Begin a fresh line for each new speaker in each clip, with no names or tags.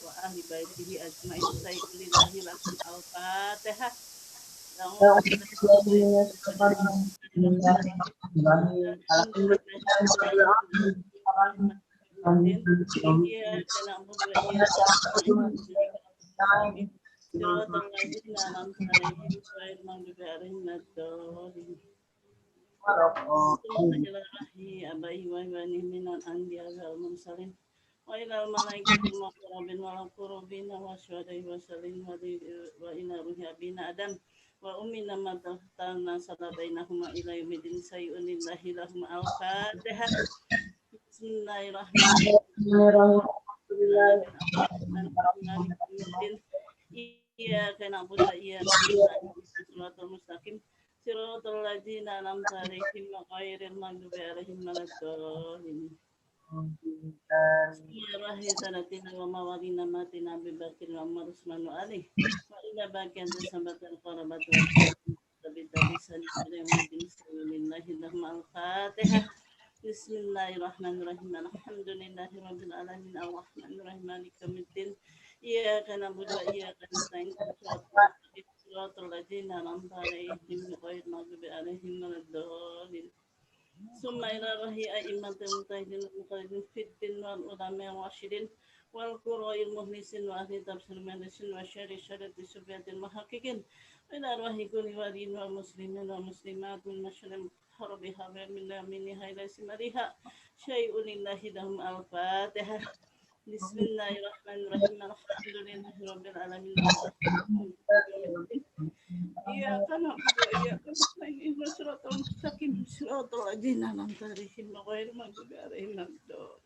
wa ahli baitihi ajma'in sayyidillahi lakum al-fatihah. Wa ilal malaikati muqarrabin wal qurubin wa syuhada'i wa salim wa ila ruhi abina adam wa ummina matana salabainahuma ila yumidin sayyun lillahi lahum al-fatihah. Bismillahirrahmanirrahim. Iyyaka na'budu wa iyyaka nasta'in shiratal mustaqim shiratal ladzina an'amta 'alaihim ghairil maghdubi 'alaihim waladdallin. Bismillahirrahmanirrahim. Wa mawalina matina bibakin wa marusmanu alih wa ila bagian tasambatan qarabatu tabisan bilamidin sallallahu al-fatihah. Bismillahirrahmanirrahim. Alhamdulillahi rabbil alamin arrahmanir rahim maliki yaumiddin. Iyyaka na'budu wa iyyaka nasta'in shiratal ladzina an'amta 'alaihim ghairil maghdubi 'alaihim waladdallin. Summa ila rahi a'immatil mujtahidin muqallidin fid din wal ulama rasyidin wal qura'il muhlisin wa ahli tafsir malisin wa syari syarati subyatil muhaqqiqin ila rahi kulli walin wal muslimin wal muslimat min masyarakat harbi hawa min lamini hayla simariha syai'un lillahi lahum al-fatihah. Bismillahirrahmanirrahim. Alhamdulillahi rabbil alamin. Iyyaka na'budu wa iyyaka nasta'in ihdinas siratal mustaqim siratal ladzina an'amta 'alaihim ghairil maghdubi 'alaihim waladdallin.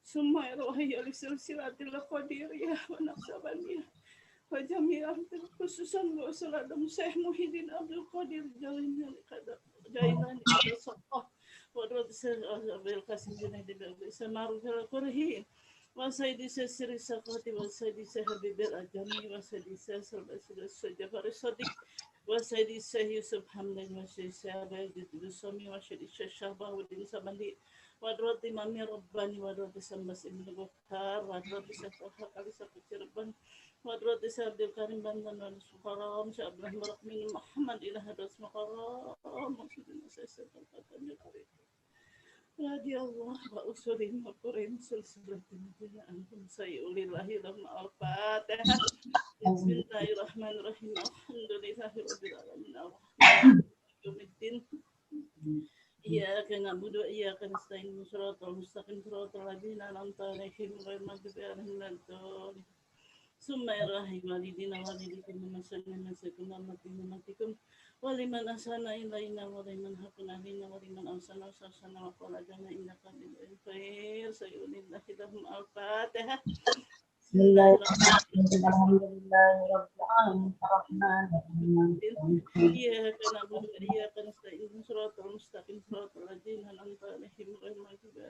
Summa ilahi al-silsilatil qadiriyah wa naqsabaniyah wa jami'ah khususan wa saladam Syekh Muhyiddin Abdul Qadir Jailani pada saqah wa bil qasim junaidi bil samaru al qurhi wa sayyidi sirri saqati wa sayyidi sahabibil ajami wa sayyidi sajafar sadiq wa sayyidi Yusuf Hamdan wa sayyidi sahabi Sami wa sayyidi Syahbahuddin Sabandi wa drati mami rabbani wa drati sambas ibnu Bukhar wa drati safah kali satu Cirebon wa drati Abdul Karim Banten wa Sukaram Syablah Murakmin Muhammad ilah hadas maqaram maksudnya saya katanya Radi Allah wa usurin wa qurin silsilatin bila antum sayyulillahi lahum al-fatihah. Bismillahirrahmanirrahim. Alhamdulillahi rabbil alamin arrahmanir rahim. Iyyaka na'budu wa iyyaka nasta'in shiratal mustaqim shiratal ladzina an'amta 'alaihim ghairil maghdubi 'alaihim waladdallin. Summa irahim walidina walidikum masallim matikum waliman asana ilaina waliman hakun alina waliman awsana wa qala jana innaka bil khair sayyulillahi lahum al-fatihah. Iyyaka na'budu wa iyyaka nasta'in shiratal mustaqim shiratal ladzina an'amta 'alaihim ghairil maghdubi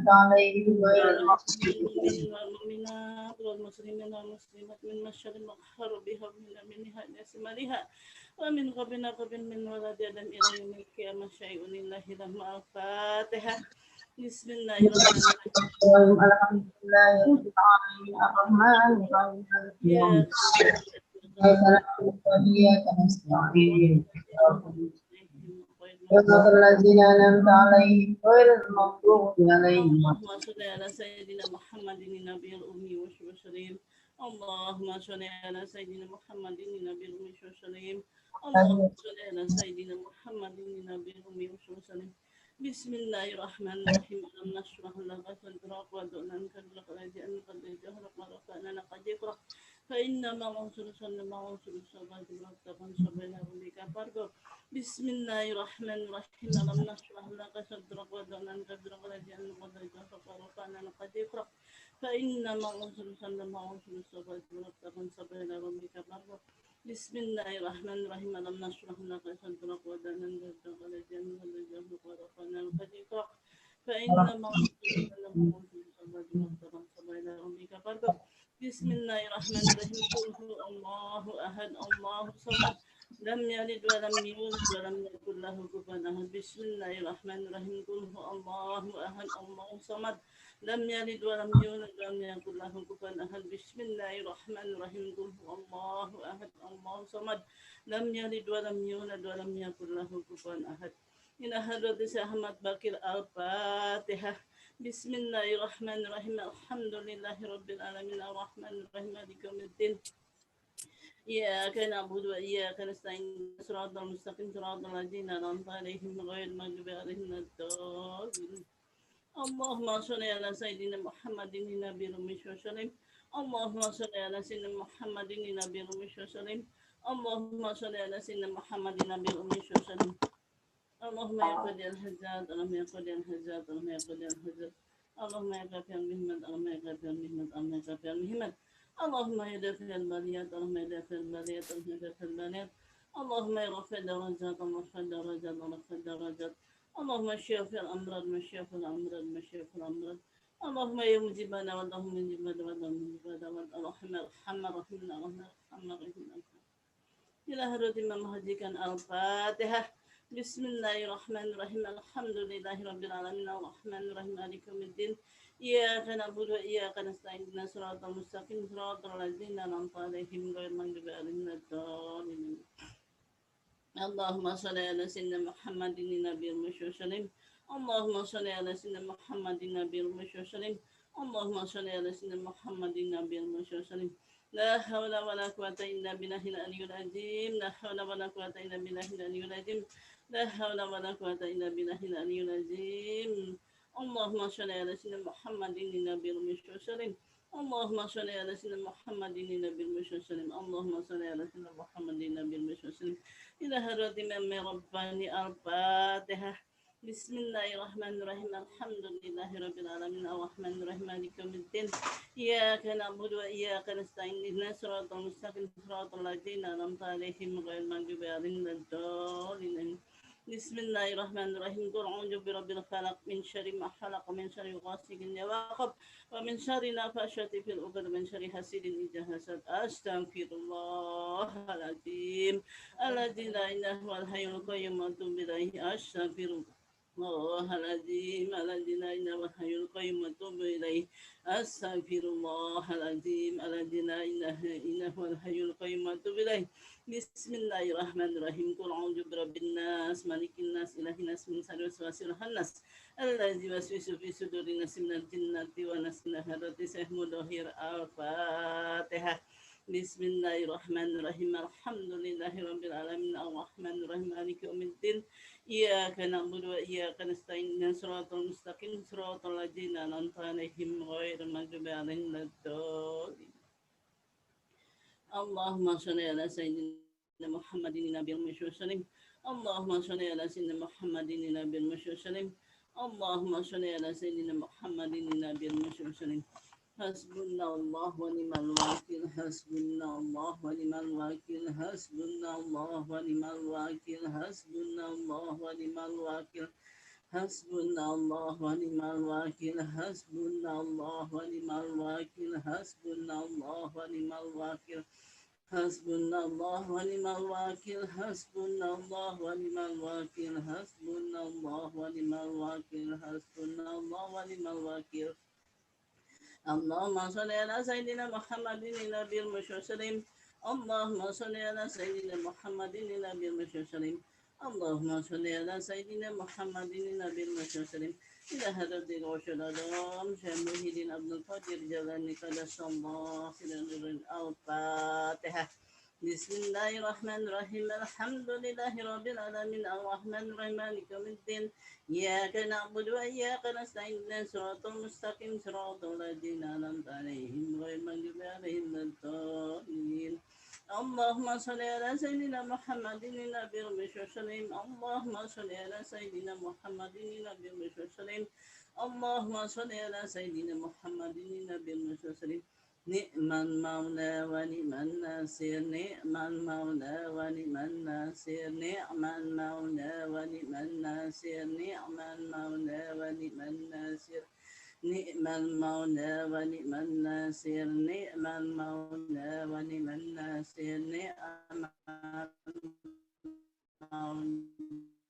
'alaihim wal muslimin wal muslimat min masyaril maghribiha min hadhihi simaliha wa min qablina min waladi adam ila yaumil qiyamah syai'un lillahi lahum al-fatihah. Bismillahirrahmanirrahim. Alhamdulillahirabbil alamin arrahmanir rahim الذين أنعمت عليهم غير المغضوب عليهم. اللهم صل على سيدنا محمد النبي الأمي وسلم. اللهم صل على سيدنا محمد النبي الأمي وسلم. اللهم صل على سيدنا محمد النبي الأمي وسلم. Bismillahirrahmanirrahim. Alam nashrah laka sadrak wa wada'na anka wizrak alladhi anqadha dhahrak wa rafa'na laka dhikrak fa inna ma'a usri yusra sabila rabbika farghab. Bismillahirrahmanirrahim. Alam nashrah laka sadrak wa wada'na anka wizrak alladhi anqadha dhahrak wa rafa'na laka dhikrak fa inna ma'a usri yusra sabila rabbika farghab. Bismillahirrahmanirrahim. Alam nashrah laka sadrak wa wada'na anka wizrak alladhi anqadha dhahrak wa rafa'na laka dhikrak fa inna ma'a usri yusra sabila. Bismillahirrahmanirrahim. Qul huwallahu ahad, Allahu samad, lam yalid wa lam yulad wa lam yakul له كفوا أحد بسم الله الرحمن الرحيم قل هو الله أحد الله الصمد لم يلد ولم يولد ولم يكن له كفوا أحد بسم الله الرحمن الرحيم قل هو الله أحد الله الصمد لم يلد ولم يولد ولم يكن له كفوا أحد إلى حضرة أحمد باقر الفاتحة بسم الله الرحمن الرحيم الحمد لله رب العالمين الرحمن الرحيم مالك يوم الدين إياك نعبد وإياك نستعين صراط المستقيم صراط الذين أنعمت عليهم غير المغضوب عليهم ولا الضالين اللهم صل على سيدنا محمد النبي الأمي وسلم اللهم صل على سيدنا محمد النبي الأمي وسلم اللهم صل على سيدنا محمد النبي الأمي وسلم اللهم يا قاضي الحجات اللهم يا قاضي الحجات اللهم يا قاضي الحجات اللهم يا كافي المهمة اللهم يا كافي المهمة اللهم يا كافي المهمة اللهم يا دافع البليات اللهم يا دافع البليات اللهم يا دافع البليات اللهم يا رفع درجات اللهم ارفع درجات اللهم ارفع درجات اللهم شافي الأمراض مشافي الأمراض مشافي الأمراض اللهم يا مجيبنا اللهم مجيبنا اللهم مجيبنا اللهم ارحم رحمنا اللهم ارحم رحمنا إلى هدوء الإمام هديكا الفاتحة بسم الله الرحمن الرحيم الحمد لله رب العالمين الرحمن الرحيم مالك يوم الدين إياك نعبد وإياك نستعين اهدنا الصراط المستقيم صراط الذين أنعمت عليهم غير المغضوب عليهم ولا الضالين اللهم صل على سيدنا محمد النبي المشرف اللهم صل على سيدنا محمد النبي المشرف اللهم صل على سيدنا محمد النبي المشرف لا حول ولا قوة إلا بالله العلي العظيم لا حول ولا قوة إلا بالله العلي العظيم لا حول ولا قوة إلا بالله العلي العظيم اللهم صل على سيدنا محمد النبي المشرف اللهم صل على سيدنا محمد النبي المشرف اللهم صل على سيدنا محمد النبي المشرف إلى هرد من رباني الفاتحة بسم الله الرحمن الرحيم الحمد لله رب العالمين الرحمن الرحيم مالك يوم الدين إياك نعبد وإياك نستعين اهدنا الصراط المستقيم صراط الذين أنعمت عليهم غير المغضوب عليهم ولا الضالين بسم الله الرحمن الرحيم قل أعوذ برب الفلق من شر ما خلق من شر غاسق إذا وقب ومن شر نفاثات في العقد من شر حاسد إذا حسد أستغفر الله العظيم الذي لا إله إلا هو الحي القيوم وأتوب إليه أستغفر الله العظيم الذي لا إله إلا هو الحي القيوم وأتوب إليه أستغفر الله العظيم الذي لا إله إلا هو الحي القيوم وأتوب إليه بسم الله الرحمن الرحيم قل أعوذ برب الناس مالك الناس إله الناس من شر الوسواس الخناس الذي يوسوس في صدور الناس من الجنة والناس من هذا سهم ظهير الفاتحة بسم الله الرحمن الرحيم الحمد لله رب العالمين الرحمن الرحيم مالك يوم الدين إياك نعبد وإياك نستعين صراط المستقيم صراط الذين أنعمت عليهم غير المغضوب عليهم ولا الضالين اللهم صل على سيدنا محمد النبي المشرف اللهم صل على سيدنا محمد النبي المشرف اللهم صل على سيدنا محمد النبي المشرف حسبنا الله ونعم الوكيل حسبنا الله ونعم الوكيل حسبنا الله ونعم الوكيل حسبنا الله ونعم الوكيل حسبنا الله ونعم الوكيل حسبنا الله ونعم الوكيل حسبنا الله ونعم الوكيل حسبنا الله ونعم الوكيل حسبنا الله ونعم الوكيل حسبنا الله ونعم الوكيل حسبنا الله ونعم الوكيل اللهم صل على سيدنا محمد النبي المشرف اللهم صل على سيدنا محمد النبي المشرف اللهم صل على سيدنا محمد النبي المشرف إلى هذا الدين وشلالهم شامله دين عبد القادر جلاني قدس الله الفاتحة بسم الله الرحمن الرحيم الحمد لله رب العالمين الرحمن الرحيم مالك يوم الدين إياك نعبد وإياك نستعين صراط المستقيم صراط الذين أنعمت عليهم غير المغضوب عليهم ولا الضالين اللهم صل على سيدنا محمد النبي المشرف اللهم صل على سيدنا محمد النبي المشرف اللهم صل على سيدنا محمد النبي المشرف نعم المولى ونعم الناصر نعم المولى ونعم الناصر نعم المولى ونعم الناصر نعم المولى ونعم الناصر نعم المولى ونعم الناصر نعم المولى ونعم الناصر نعم المولى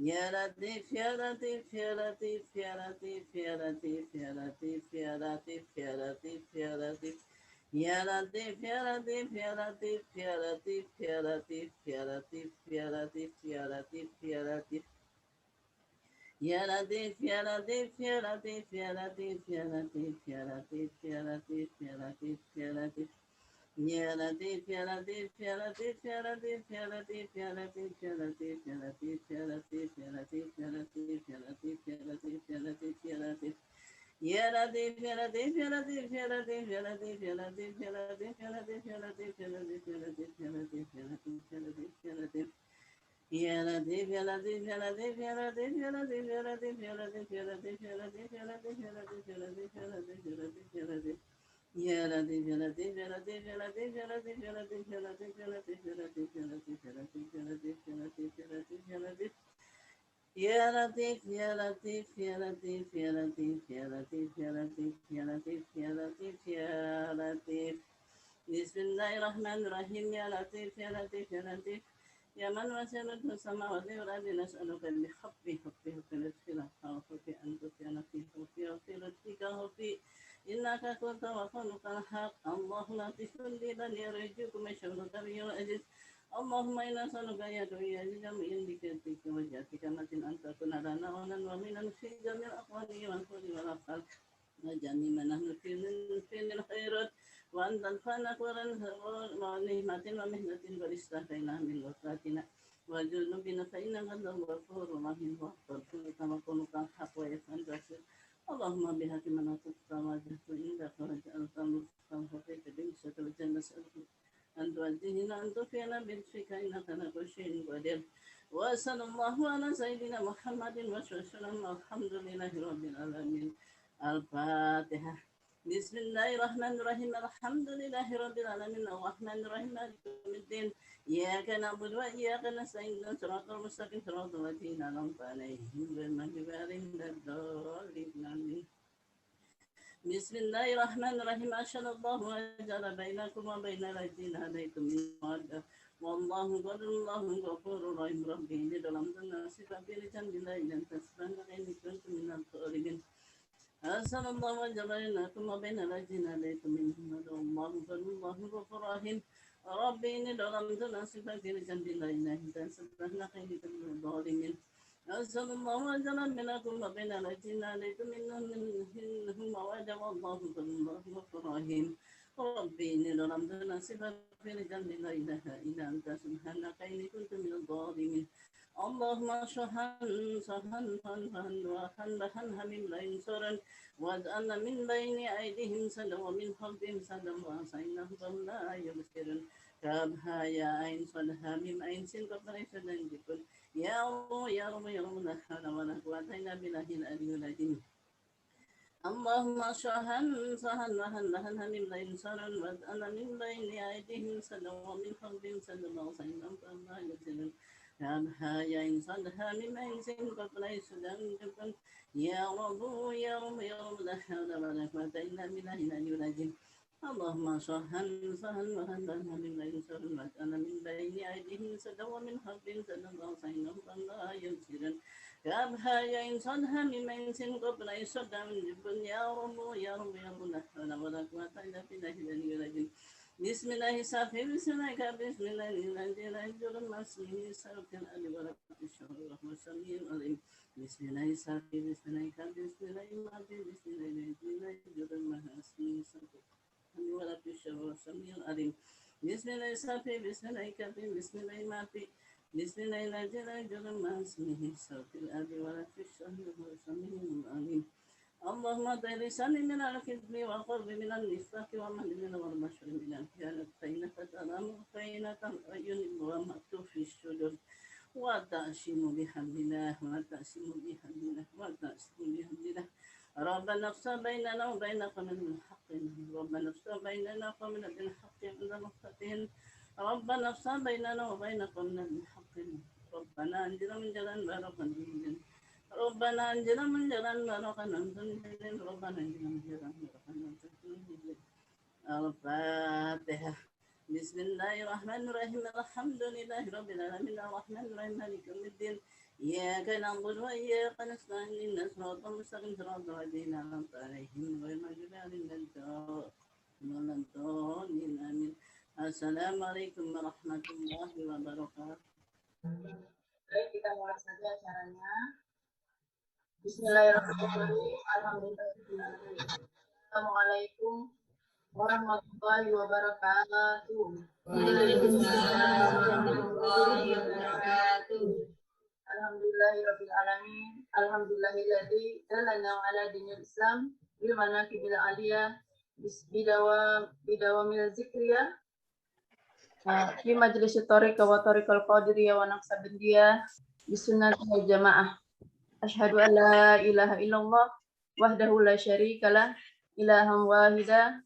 Ya Latif, Ya Latif, Ya Latif, Ya Latif, Ya Latif, Ya Latif, Ya Latif, Ya Latif, Ya Latif. Ya Latif, Ya Latif, Ya Latif, Ya Latif, Ya Latif, Ya Latif, Ya Latif, Ya Latif, Ya Latif. Ya Latif, Ya Latif, Ya Latif, Ya Latif, Ya Latif, Ya Latif, Ya Latif, Ya Latif, Ya Latif. Ya Latif, Ya Latif, Ya Latif, Ya Latif, Ya Latif, Ya Latif, Ya Latif, Ya Latif, Ya Latif, Ya Latif, Ya Latif, Ya Latif, Ya Latif, Ya Latif, Ya Latif. Ya Latif, Ya Latif, Ya Latif, Ya Latif, Ya Latif, Ya Latif, Ya Latif, Ya Latif, Ya Latif, Ya Latif, Ya Latif, Ya Latif, Ya Latif, Ya Latif, Ya Latif. Ya Latif, Ya Latif, Ya Latif, Ya Latif, Ya Latif, Ya Latif, Ya Latif, Ya Latif, Ya Latif, Ya Latif, Ya Latif, Ya Latif, Ya Latif, Ya Latif, Ya Latif. Ya Latif, Ya Latif, Ya Latif, Ya Latif, Ya Latif, Ya Latif, Ya Latif, Ya Latif, Ya Latif, Ya Latif, Ya Latif, Ya Latif, Ya Latif, Ya Latif, Ya Latif. Ya Latif, Ya Latif, Ya Latif, Ya Latif, Ya Latif, Ya Latif, Ya Latif, Ya Latif, Ya Latif. Bismillahirrahmanirrahim. Ya Latif, Ya Latif, Ya Latif. يا من وسعت السماوات والأرض نسألك بحب رزقنا وحب أن تطيعنا فيه وفي رزقك وفي إنك كنت وخلق الحق الله لا تشكر لي بل يرجوكم شرك بي وأجد اللهم إنا نسألك يا دعي بجميع ذكرك وجهتك متن أن تكون لنا ومن في جميع الأقوال والقول والأفعال وجميع ما نحن في الخيرات وأن تنفعنا ونعمة ومهنة والاستهدينا من وفاتنا وجنوبنا فإنك أنت الغفور الرحيم واغفر كما كنت الحق ويفعل ذلك اللهم بها من أتت واجهت عندك وجعلت المصطفى فيك بنسة الجنة نسألك أن تؤدينا أن تفينا بلطفك إنك على كل شيء قدير وصلى الله على سيدنا محمد وسلم والحمد لله رب العالمين الفاتحة بسم الله الرحمن الرحيم الحمد لله رب العالمين الرحمن الرحيم مالك يوم الدين إياك نعبد وإياك نستعين صراط المستقيم صراط الذين أنعمت عليهم غير المغضوب عليهم ولا الضالين آمين بسم الله الرحمن الرحيم أشهد الله أجعل بينكم وبين الذين هديتم من مودة والله قدر الله غفور رحيم ربي ini dalam الناس فبرجان بالله لن تسبحنا إن كنتم من الظالمين أرسل الله وجعلناكم وبين الذين هديتم منهم هدى الله قدر الله غفور رحيم ربي إني ظلمت نفسي فبرجان بالله لن تسبحنا إن كنتم من الظالمين أرسل الله وجعل بينكم وبين الذين هديتم منهم مودة والله قدر الله غفور رحيم ربي إني ظلمت نفسي فبرجان بالله لا إله إلا أنت سبحانك إني كنت من الظالمين اللهم شهن سهن هن هن وهن هن من بين سرن واجعلنا من بين أيديهم سدا ومن خلفهم سدا وأسعينهم لا يبصرون كابها يا عين صدها من عين سن قبل سدا جبل يا الله يا رب يا رب لا حول ولا قوة إلا بالله العلي العظيم اللهم شهن سهن وهن لهن من بين سرن واجعلنا من بين أيديهم سدا ومن خلفهم سدا وأسعينهم لا يبصرون كابها يا عين صدها من عين سن قبل سدا جبل يا رب يا رب يا رب لا حول ولا قوة إلا بالله العلي العظيم اللهم صهن سهل وهن من بين سر وجعل من بين أيديهم سدا ومن خلفهم سدا وصينهم فلا يبصرون كابها يا إنسانها من بين سن قبل يسد من جبل يا رب يا رب يا رب لا حول ولا قوة إلا بالله العلي العظيم بسم الله سافي بسم الله بسم الله الذي لا يجر ما اسمه سرك الأرض ولا الشهر الرحمن السميع العليم بسم الله سافي بسم الله بسم الله ما بسم الله الذي لا يجر ما اسمه سرك ولا الشهر السميع العليم بسم الله سافي بسم الله كافي بسم الله ما في بسم الله الذي لا يجر ما اسمه سرك الأرض ولا الشهر السميع العليم اللهم اطهر لساني من الكذب والقلب من النفاق ومن من والبشر من الخيانة فإنك ترى خيانة العيون وما تخفي الصدور وتعصم بحمد الله وتعصم بحمد الله وتعصم بحمد الله ربنا افتح بيننا وبين قومنا بالحق ربنا افتح بيننا وقومنا بالحق عند مختفين ربنا افتح بيننا وبين قومنا بالحق ربنا انزل من جلال بارقا ربنا انزل من جلال بارقا ربنا انزل من جلال بارقا الفاتحة بسم الله الرحمن الرحيم الحمد لله رب العالمين الرحمن الرحيم مالك يوم الدين إياك نعبد وإياك نستعين اهدنا الصراط المستقيم صراط الذين أنعمت عليهم غير المغضوب عليهم ولا الضالين آمين. السلام عليكم ورحمة الله وبركاته.
Baik, kita mulai saja acaranya. Bismillahirrahmanirrahim. Alhamdulillah. Assalamualaikum warahmatullahi wabarakatuh.
Waalaikumsalam warahmatullahi wabarakatuh.
Alhamdulillahirabbil alamin. Alhamdulillahilladzi dalana ala dinil Islam bil manaqibil aliyah bidawamil zikriyah fi majlis thariqa wa tariqal qadiriyah wa naqsabindiyah bisunnati wal jamaah. Asyhadu an la ilaha illallah wahdahu la syarikalah ilaham wahida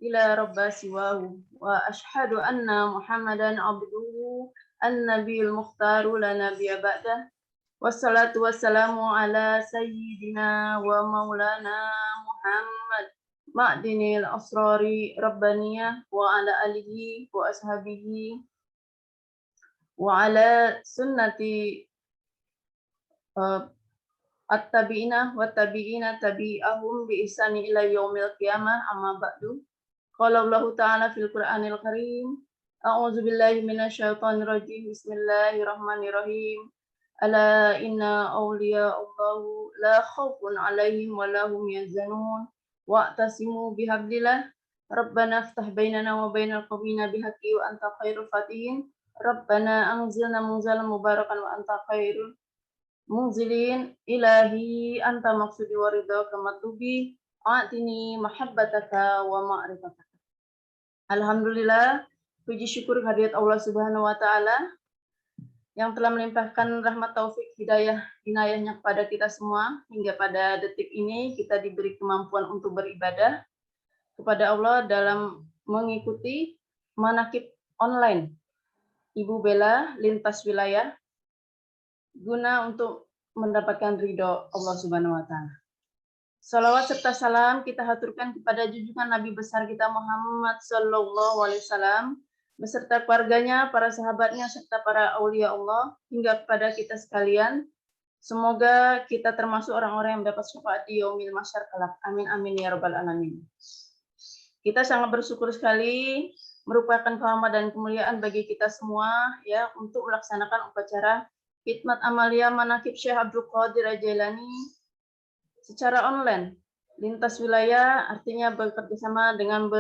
ila rabba siwahu wa asyhadu anna muhammadan abduhu an-nabiyul mukhtaru la nabiyya ba'dah wassalatu wassalamu ala sayyidina wa maulana Muhammad ma'dinil asrari rabbaniyah wa ala alihi wa ashabihi wa ala sunnati at-tabi'ina wa tabi'ina tabi'ahum bi ihsani ila yaumil qiyamah amma ba'du. Qala Allah ta'ala fil Qur'anil Karim. A'udzu billahi minasyaitonir rajim. Bismillahirrahmanirrahim. Ala inna awliya Allahu la khaufun 'alaihim wa la hum yahzanun. Wa'tasimu bihablillah. Rabbana iftah bainana wa bainal qaumina bihaqqi wa anta khairul fatihin. Rabbana anzilna munzalan mubarakan wa anta khairul munzilin ilahi anta maksudi wa ridhaka matubi atini mahabbataka wa ma'rifataka. Alhamdulillah, puji syukur hadirat Allah Subhanahu wa taala yang telah melimpahkan rahmat taufik hidayah inayahnya kepada kita semua hingga pada detik ini kita diberi kemampuan untuk beribadah kepada Allah dalam mengikuti manaqib online Ibu Bella lintas wilayah guna untuk mendapatkan ridho Allah Subhanahu wa taala. Salawat serta salam kita haturkan kepada junjungan Nabi besar kita Muhammad sallallahu alaihi wasallam beserta keluarganya, para sahabatnya serta para aulia Allah hingga kepada kita sekalian. Semoga kita termasuk orang-orang yang mendapat syafaat di yaumil mahsyar kelak. Amin amin ya rabbal alamin. Kita sangat bersyukur sekali merupakan kehormatan dan kemuliaan bagi kita semua ya untuk melaksanakan upacara khidmat amalia manaqib Syekh Abdul Qadir Jailani secara online lintas wilayah, artinya bekerjasama dengan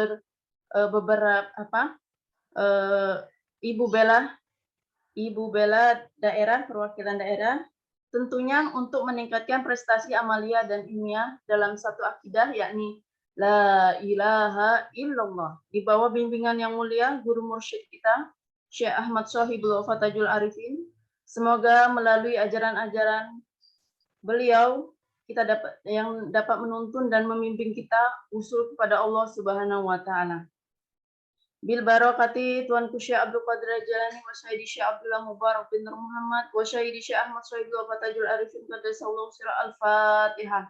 beberapa Ibu Bella daerah, perwakilan daerah, tentunya untuk meningkatkan prestasi amalia dan ilmiah dalam satu akidah yakni la ilaha illallah di bawah bimbingan yang mulia guru mursyid kita Syekh Ahmad Shahibul Fatajul Arifin. Semoga melalui ajaran-ajaran beliau kita dapat menuntun dan membimbing kita usul kepada Allah Subhanahu wa taala. Bil barakati Tuanku Syekh Abdul Qadir Jailani wa Syahidi Syekh Abdullah Mubarak bin Nur Muhammad wa Syahidi Syekh Ahmad Shahibul Fatajul Arifin qaddasallahu sirra al-Fatihah.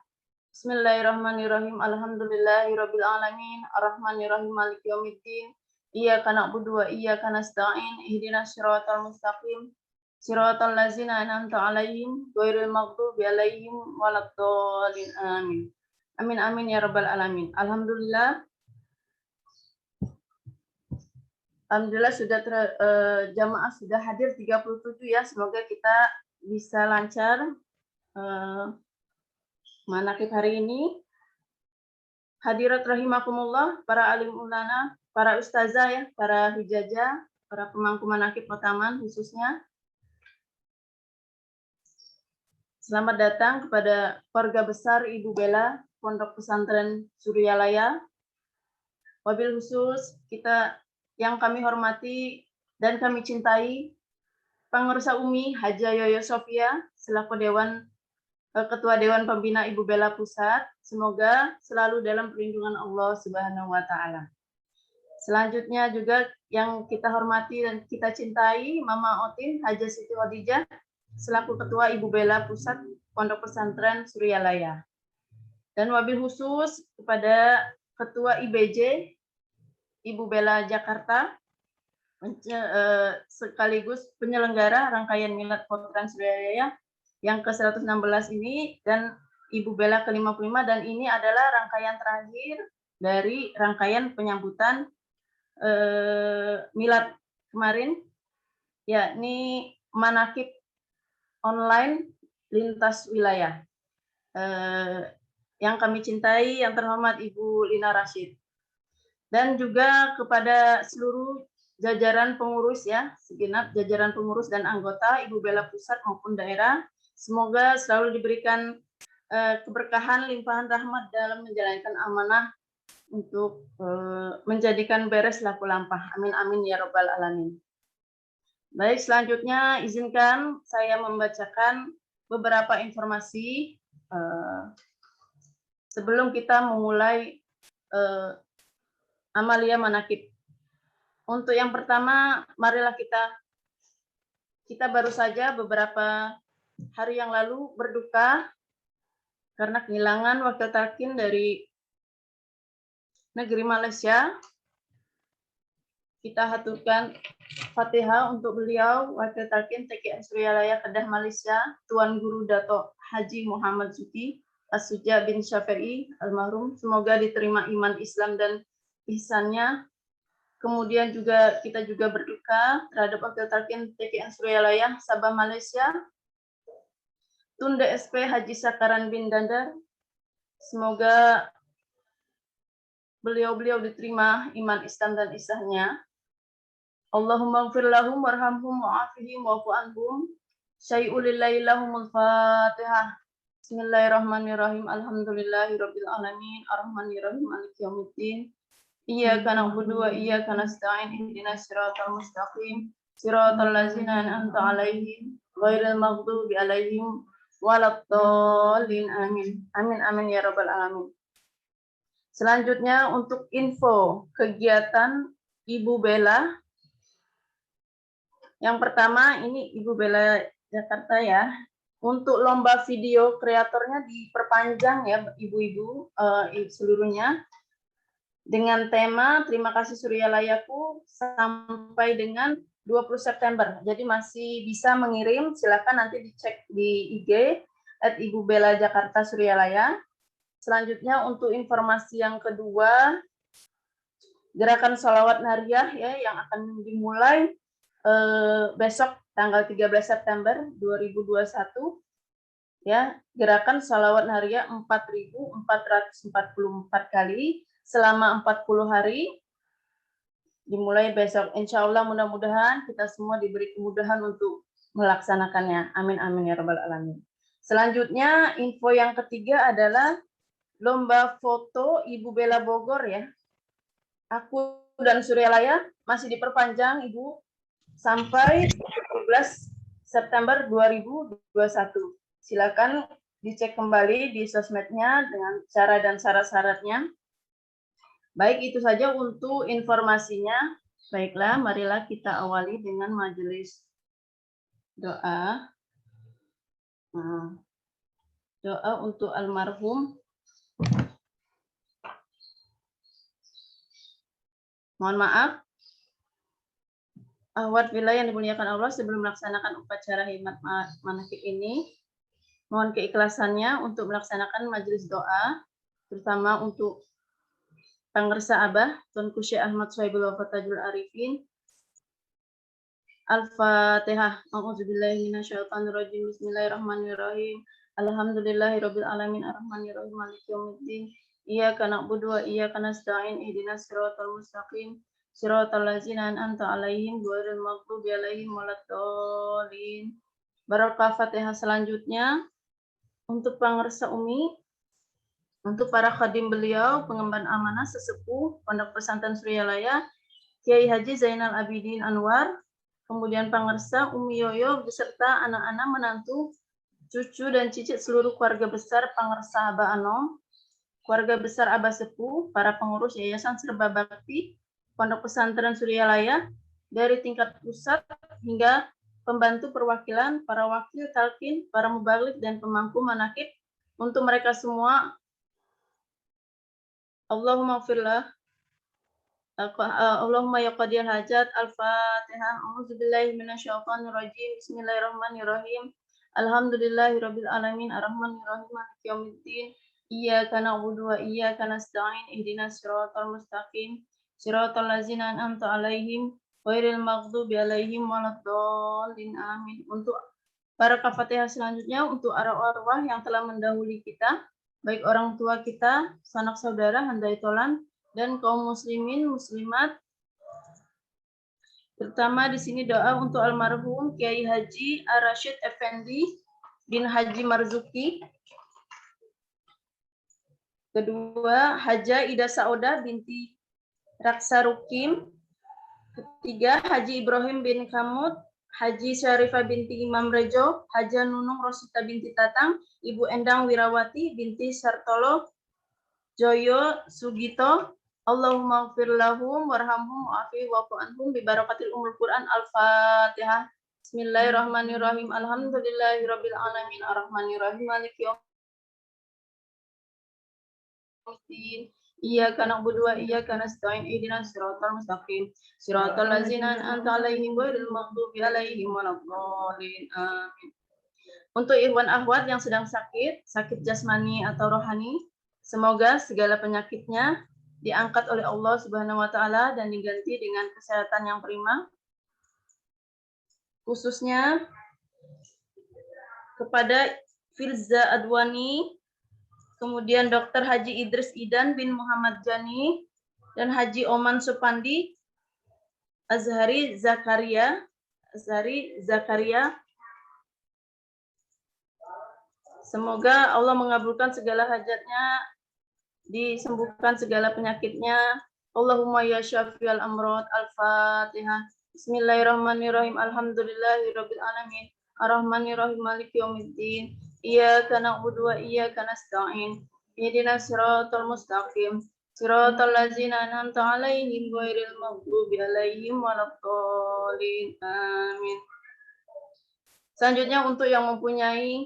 Bismillahirrahmanirrahim. Alhamdulillahirabbil alamin arrahmanirrahim maliki yaumiddin. Iyyaka na'budu wa iyyaka nasta'in. Ihdinas siratal mustaqim. Siratal ladzina an'amta 'alaihim ghairil maghdubi 'alaihim waladdallin. Amin. Amin amin ya rabbal alamin. Alhamdulillah sudah jamaah sudah hadir 37 ya. Semoga kita bisa lancar manaqib hari ini. Hadirat rahimakumullah, para alim ulana, para ustazah ya, para hujajah, para pemangku manaqib Kotaman khususnya. Selamat datang kepada keluarga besar Ibu Bella Pondok Pesantren Suryalaya. Wabil khusus kita yang kami hormati dan kami cintai Pengursa Umi Haja Yoyo Sofia selaku Ketua Dewan Pembina Ibu Bella Pusat. Semoga selalu dalam perlindungan Allah Subhanahu wa taala. Selanjutnya juga yang kita hormati dan kita cintai Mama Otin Haja Siti Khadijah selaku Ketua Ibu Bella Pusat Pondok Pesantren Suryalaya. Dan wabil khusus kepada Ketua IBJ Ibu Bella Jakarta sekaligus penyelenggara rangkaian Milad Pesantren Suryalaya yang ke-116 ini dan Ibu Bella ke-55, dan ini adalah rangkaian terakhir dari rangkaian penyambutan milad kemarin, yakni manakib online lintas wilayah. Yang kami cintai, yang terhormat Ibu Lina Rashid. Dan juga kepada seluruh jajaran pengurus ya, segenap jajaran pengurus dan anggota Ibu Bella pusat maupun daerah, semoga selalu diberikan keberkahan, limpahan rahmat dalam menjalankan amanah untuk menjadikan beres laku lampah. Amin amin ya robbal alamin. Baik, selanjutnya izinkan saya membacakan beberapa informasi sebelum kita memulai amalia manakib. Untuk yang pertama, marilah kita baru saja beberapa hari yang lalu berduka karena kehilangan wakil talqin dari negeri Malaysia. Kita haturkan Fatihah untuk beliau, wakil talqin TKN Suryalaya Kedah Malaysia, Tuan Guru Dato Haji Muhammad Zuki As-Suja bin Syafi'i almarhum. Semoga diterima iman Islam dan ihsannya. Kemudian juga kita juga berduka terhadap wakil talqin TKN Suryalaya Sabah Malaysia, Tun DSP Haji Sakaran bin Dandar. Semoga beliau-beliau diterima iman Islam dan ihsannya. Allahumma ighfir lahum warhamhum wa'afihim wa'fu anhum. Syai'ulillahi lahumul Fatihah. Bismillahirrahmanirrahim. Alhamdulillahirabbil alamin. Arrahmanirrahim. Maliki yaumiddin. Iyyaka na'budu wa iyyaka nasta'in. Ihdinas siratal mustaqim. Siratal ladzina an'amta 'alaihim ghairil maghdubi 'alaihim waladdallin. Amin. Amin amin ya rabbal alamin. Selanjutnya untuk info kegiatan Ibu Bella. Yang pertama ini Ibu Bella Jakarta ya. Untuk lomba video kreatornya diperpanjang ya ibu-ibu seluruhnya dengan tema Terima Kasih Suryalayaku sampai dengan 20 September. Jadi masih bisa mengirim, silakan nanti dicek di IG @Ibu Bella Jakarta Suryalaya. Selanjutnya untuk informasi yang kedua, gerakan sholawat nariyah ya yang akan dimulai besok tanggal 13 September 2021 ya, gerakan sholawat nariyah 4.444 kali selama 40 hari dimulai besok. Insya Allah mudah-mudahan kita semua diberi kemudahan untuk melaksanakannya. Amin amin ya rabbal alamin. Selanjutnya info yang ketiga adalah lomba foto Ibu Bella Bogor ya. Aku dan Suryalaya masih diperpanjang Ibu sampai 12 September 2021. Silakan dicek kembali di sosmednya dengan cara dan syarat-syaratnya. Baik, itu saja untuk informasinya. Baiklah, marilah kita awali dengan majelis doa. Doa untuk almarhum. Mohon maaf. Ahwat bila yang dimuliakan Allah, sebelum melaksanakan upacara khidmat manakib ini, mohon keikhlasannya untuk melaksanakan majelis doa, terutama untuk Pangersa Abah, Tuanku Syekh Ahmad Swaibul Wafatajul Arifin. Al-Fatihah. A'udzubillahi minasyaitonirrajim. Bismillahirrahmanirrahim. Alhamdulillahirabbil alamin arrahmanirrahim maliki yaumiddin. Iyyaka na'budu wa iyyaka nasta'in. Ihdinas siratal mustaqim. Siratal ladzina an'amta 'alaihim ghairil maghdubi 'alaihim waladdallin. Barakah Fatihah. Selanjutnya untuk Pangersa Umi, untuk para khadim beliau, pengemban amanah sesepuh Pondok Pesantren Suryalaya, Kiai Haji Zainal Abidin Anwar, kemudian Pangersa Umi Yoyo beserta anak-anak, menantu, cucu dan cicit seluruh keluarga besar Pangersa Abah Anom, keluarga besar Abah Sepuh, para pengurus Yayasan Serba Bakti Pondok Pesantren Suryalaya dari tingkat pusat hingga pembantu perwakilan, para wakil talqin, para mubalik dan pemangku manakib. Untuk mereka semua, Allahumma firlah, Allahumma ya qadiyal hajat. Al-Fatihah. A'udzubillahi minasyaitonirrajim. Bismillahirrahmanirrahim. Alhamdulillahirabbil alamin arrahmanir rahim maliki yaumiddin. Iyyaka na'budu wa iyyaka nasta'in ihdinas siratal mustaqim siratal ladzina an'amta 'alaihim ghairil maghdubi 'alaihim waladdallin amin. Untuk para Al-Fatihah selanjutnya untuk arwah-arwah yang telah mendahului kita, baik orang tua kita, sanak saudara, handai tolan, dan kaum muslimin muslimat. Terutama di sini doa untuk almarhum Kiai Haji Ar-Rasyid Effendi bin Haji Marzuki. Kedua, Haja Ida Sauda binti Raksa Rukim. Ketiga, Haji Ibrahim bin Kamut, Haji Syarifah binti Imam Rejo, Haja Nunung Rosita binti Tatang, Ibu Endang Wirawati binti Sartolo Joyo Sugito. Allahumma gfir lahum warhamhum wa'afi wa'fu anhum bi barakatil umul Quran. Al-Fatihah. Bismillahirrahmanirrahim. Alhamdulillahirabbil alamin arrahmanirrahim maliki yaumiddin. Iyyaka na'budu wa iyyaka nasta'in ihdinas siratal mustaqim siratal ladzina an'amta 'alaihim ghairil maghdubi 'alaihim waladdallin amin. Untuk ikhwan akhwat yang sedang sakit jasmani atau rohani, semoga segala penyakitnya diangkat oleh Allah Subhanahu wa taala dan diganti dengan kesehatan yang prima. Khususnya kepada Firza Adwani, kemudian Dr. Haji Idris Idan bin Muhammad Jani, dan Haji Oman Supandi Azhari Zakaria. Semoga Allah mengabulkan segala hajatnya, disembuhkan segala penyakitnya. Allahumma ya syafi'al amrad. Al-Fatihah. Bismillahirrahmanirrahim. Alhamdulillahirabbil alamin arrahmanirrahim maliki yaumiddin. Iyyaka na'budu wa iyyaka nasta'in ihdinas siratal mustaqim siratal ladzina an'amta 'alaihim ghairil maghdubi 'alaihim waladdallin amin. Selanjutnya untuk yang mempunyai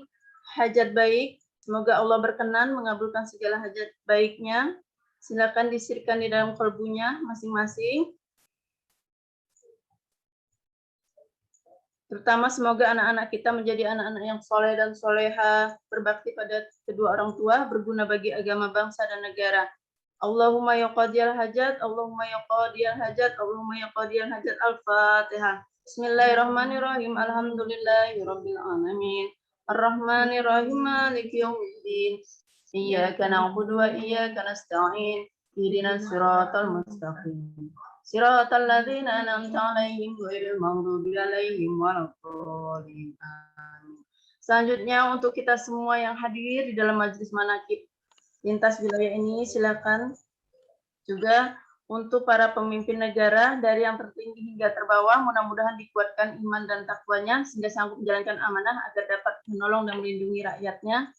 hajat baik, semoga Allah berkenan mengabulkan segala hajat baiknya. Silakan disirkan di dalam kalbunya masing-masing. Terutama semoga anak-anak kita menjadi anak-anak yang soleh dan soleha, berbakti pada kedua orang tua, berguna bagi agama, bangsa, dan negara. Allahumma ya qadiyal hajat, Allahumma ya qadiyal hajat, Allahumma ya qadiyal hajat. Al-Fatihah. Bismillahirrahmanirrahim. Alhamdulillahirabbil alamin arrahmanirrahim maliki yaumiddin. Iyyaka na'budu wa iyyaka nasta'in ihdinas siratal mustaqim siratal ladzina an'amta 'alaihim ghairil maghdubi 'alaihim waladdallin amin. Selanjutnya untuk kita semua yang hadir di dalam majelis manaqib lintas wilayah ini, silakan juga untuk para pemimpin negara dari yang tertinggi hingga terbawah, mudah-mudahan dikuatkan iman dan takwanya sehingga sanggup menjalankan amanah agar dapat menolong dan melindungi rakyatnya,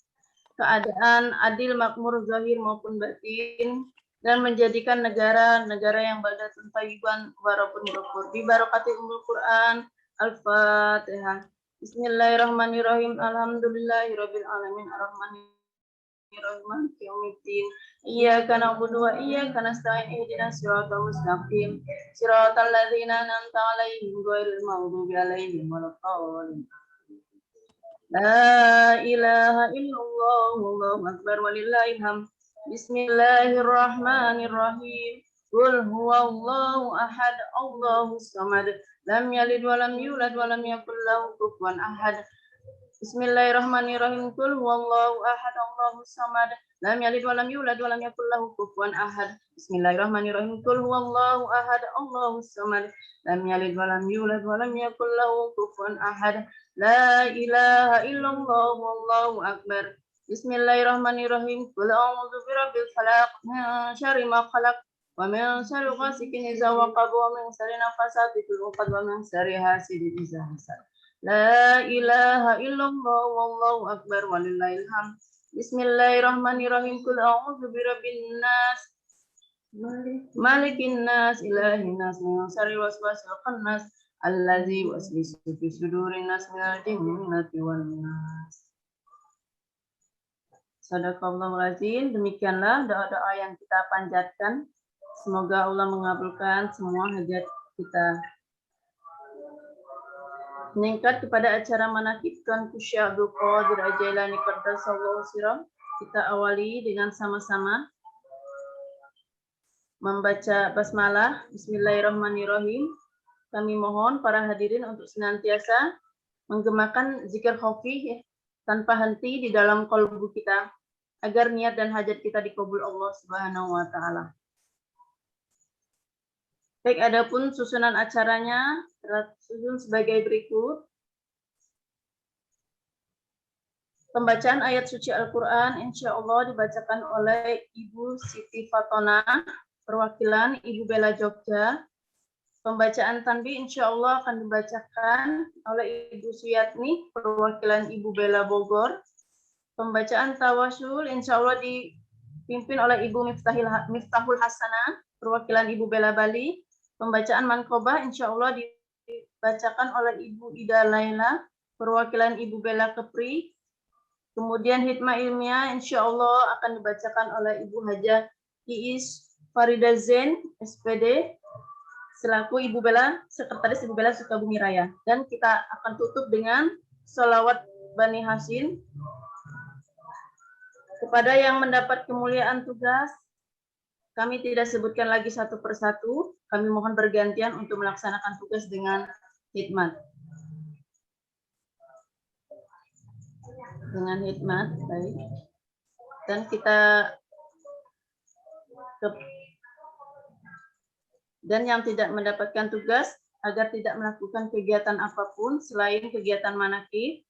keadaan adil, makmur, zahir maupun batin, dan menjadikan negara yang baldatun thayyiban warabun ghafur. Bi barakatil umul Quran. Al-Fatihah. Bismillahirrahmanirrahim. Alhamdulillahirabbil alamin arrahmanirrahim maliki yaumiddin. Iyyaka na'budu wa iyyaka nasta'in ihdinas siratal mustaqim siratal ladzina an'amta 'alaihim ghairil maghdubi 'alaihim waladdallin. La ilaha illallah wallahu akbar walillahil hamd. Bismillahirrahmanirrahim. Qul huwallahu ahad Allahus samad lam yalid wa lam yulad wa lam yakul lahu kufuwan ahad. Bismillahirrahmanirrahim. Qul huwallahu ahad Allahus samad lam yalid wa lam yulad wa lam yakul lahu kufuwan ahad. Bismillahirrahmanirrahim. Qul huwallahu ahad Allahus samad lam yalid wa lam yulad wa lam yakul lahu kufuwan ahad. La ilaha illallah wallahu akbar. Bismillahirrahmanirrahim. Qul a'udzu birabbil falaq min syarri ma khalaq wa min syarri ghasikin idza waqab wa min syarri nafasati fil 'uqad wa min syarri hasidin idza hasad. La ilaha illallah wallahu akbar walillahil hamd. Bismillahirrahmanirrahim. Qul a'udzu birabbin nas malikin nas ilahin nas min syarri waswasil khannas allazi yuwaswisu fi sudurin nas minal jinnati wan nas. Sadaqallahul azim. Demikianlah doa-doa yang kita panjatkan. Semoga Allah mengabulkan semua hajat kita. meningkat kepada acara manaqib Tuanku Syekh Abdul Qadir Al-Jailani Qaddasallahu sirah. Kita awali dengan sama-sama membaca basmalah. Bismillahirrahmanirrahim. Kami mohon para hadirin untuk senantiasa menggemakan zikir khafif tanpa henti di dalam kalbu kita agar niat dan hajat kita dikabul Allah Subhanahu wa taala. Baik, adapun susunan acaranya tersusun sebagai berikut. Pembacaan ayat suci Al-Quran insya Allah dibacakan oleh Ibu Siti Fatona, perwakilan Ibu Bella Jogja. Pembacaan tanbih insya Allah akan dibacakan oleh Ibu Suyatni, perwakilan Ibu Bella Bogor. Pembacaan tawasul insya Allah dipimpin oleh Ibu Miftahul Hasanah, perwakilan Ibu Bella Bali. Pembacaan manqobah insya Allah dibacakan oleh Ibu Ida Laila, perwakilan Ibu Bella Kepri. Kemudian hikmah ilmiah insya Allah akan dibacakan oleh Ibu Hajah Iis Farida Zain, SPD, selaku Ibu Bella, Sekretaris Ibu Bella Sukabumi Raya. Dan kita akan tutup dengan sholawat Bani Hashim. Kepada yang mendapat kemuliaan tugas, kami tidak sebutkan lagi satu persatu. Kami mohon bergantian untuk melaksanakan tugas dengan hikmat. Dengan hikmat, baik. Dan yang tidak mendapatkan tugas agar tidak melakukan kegiatan apapun selain kegiatan manaqib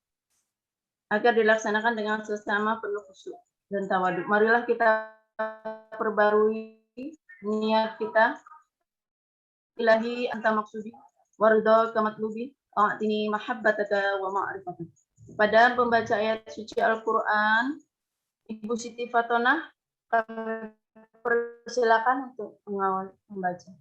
agar dilaksanakan dengan sesama penuh khusyuk dan tawaduk. Marilah kita perbarui niat kita. Ilahi anta maksudi waridha kamatlubi a'tini mahabbataka wa ma'rifataka. Pada pembaca ayat suci Al-Quran, Ibu Siti Fatona, kami persilakan untuk mengawal membaca.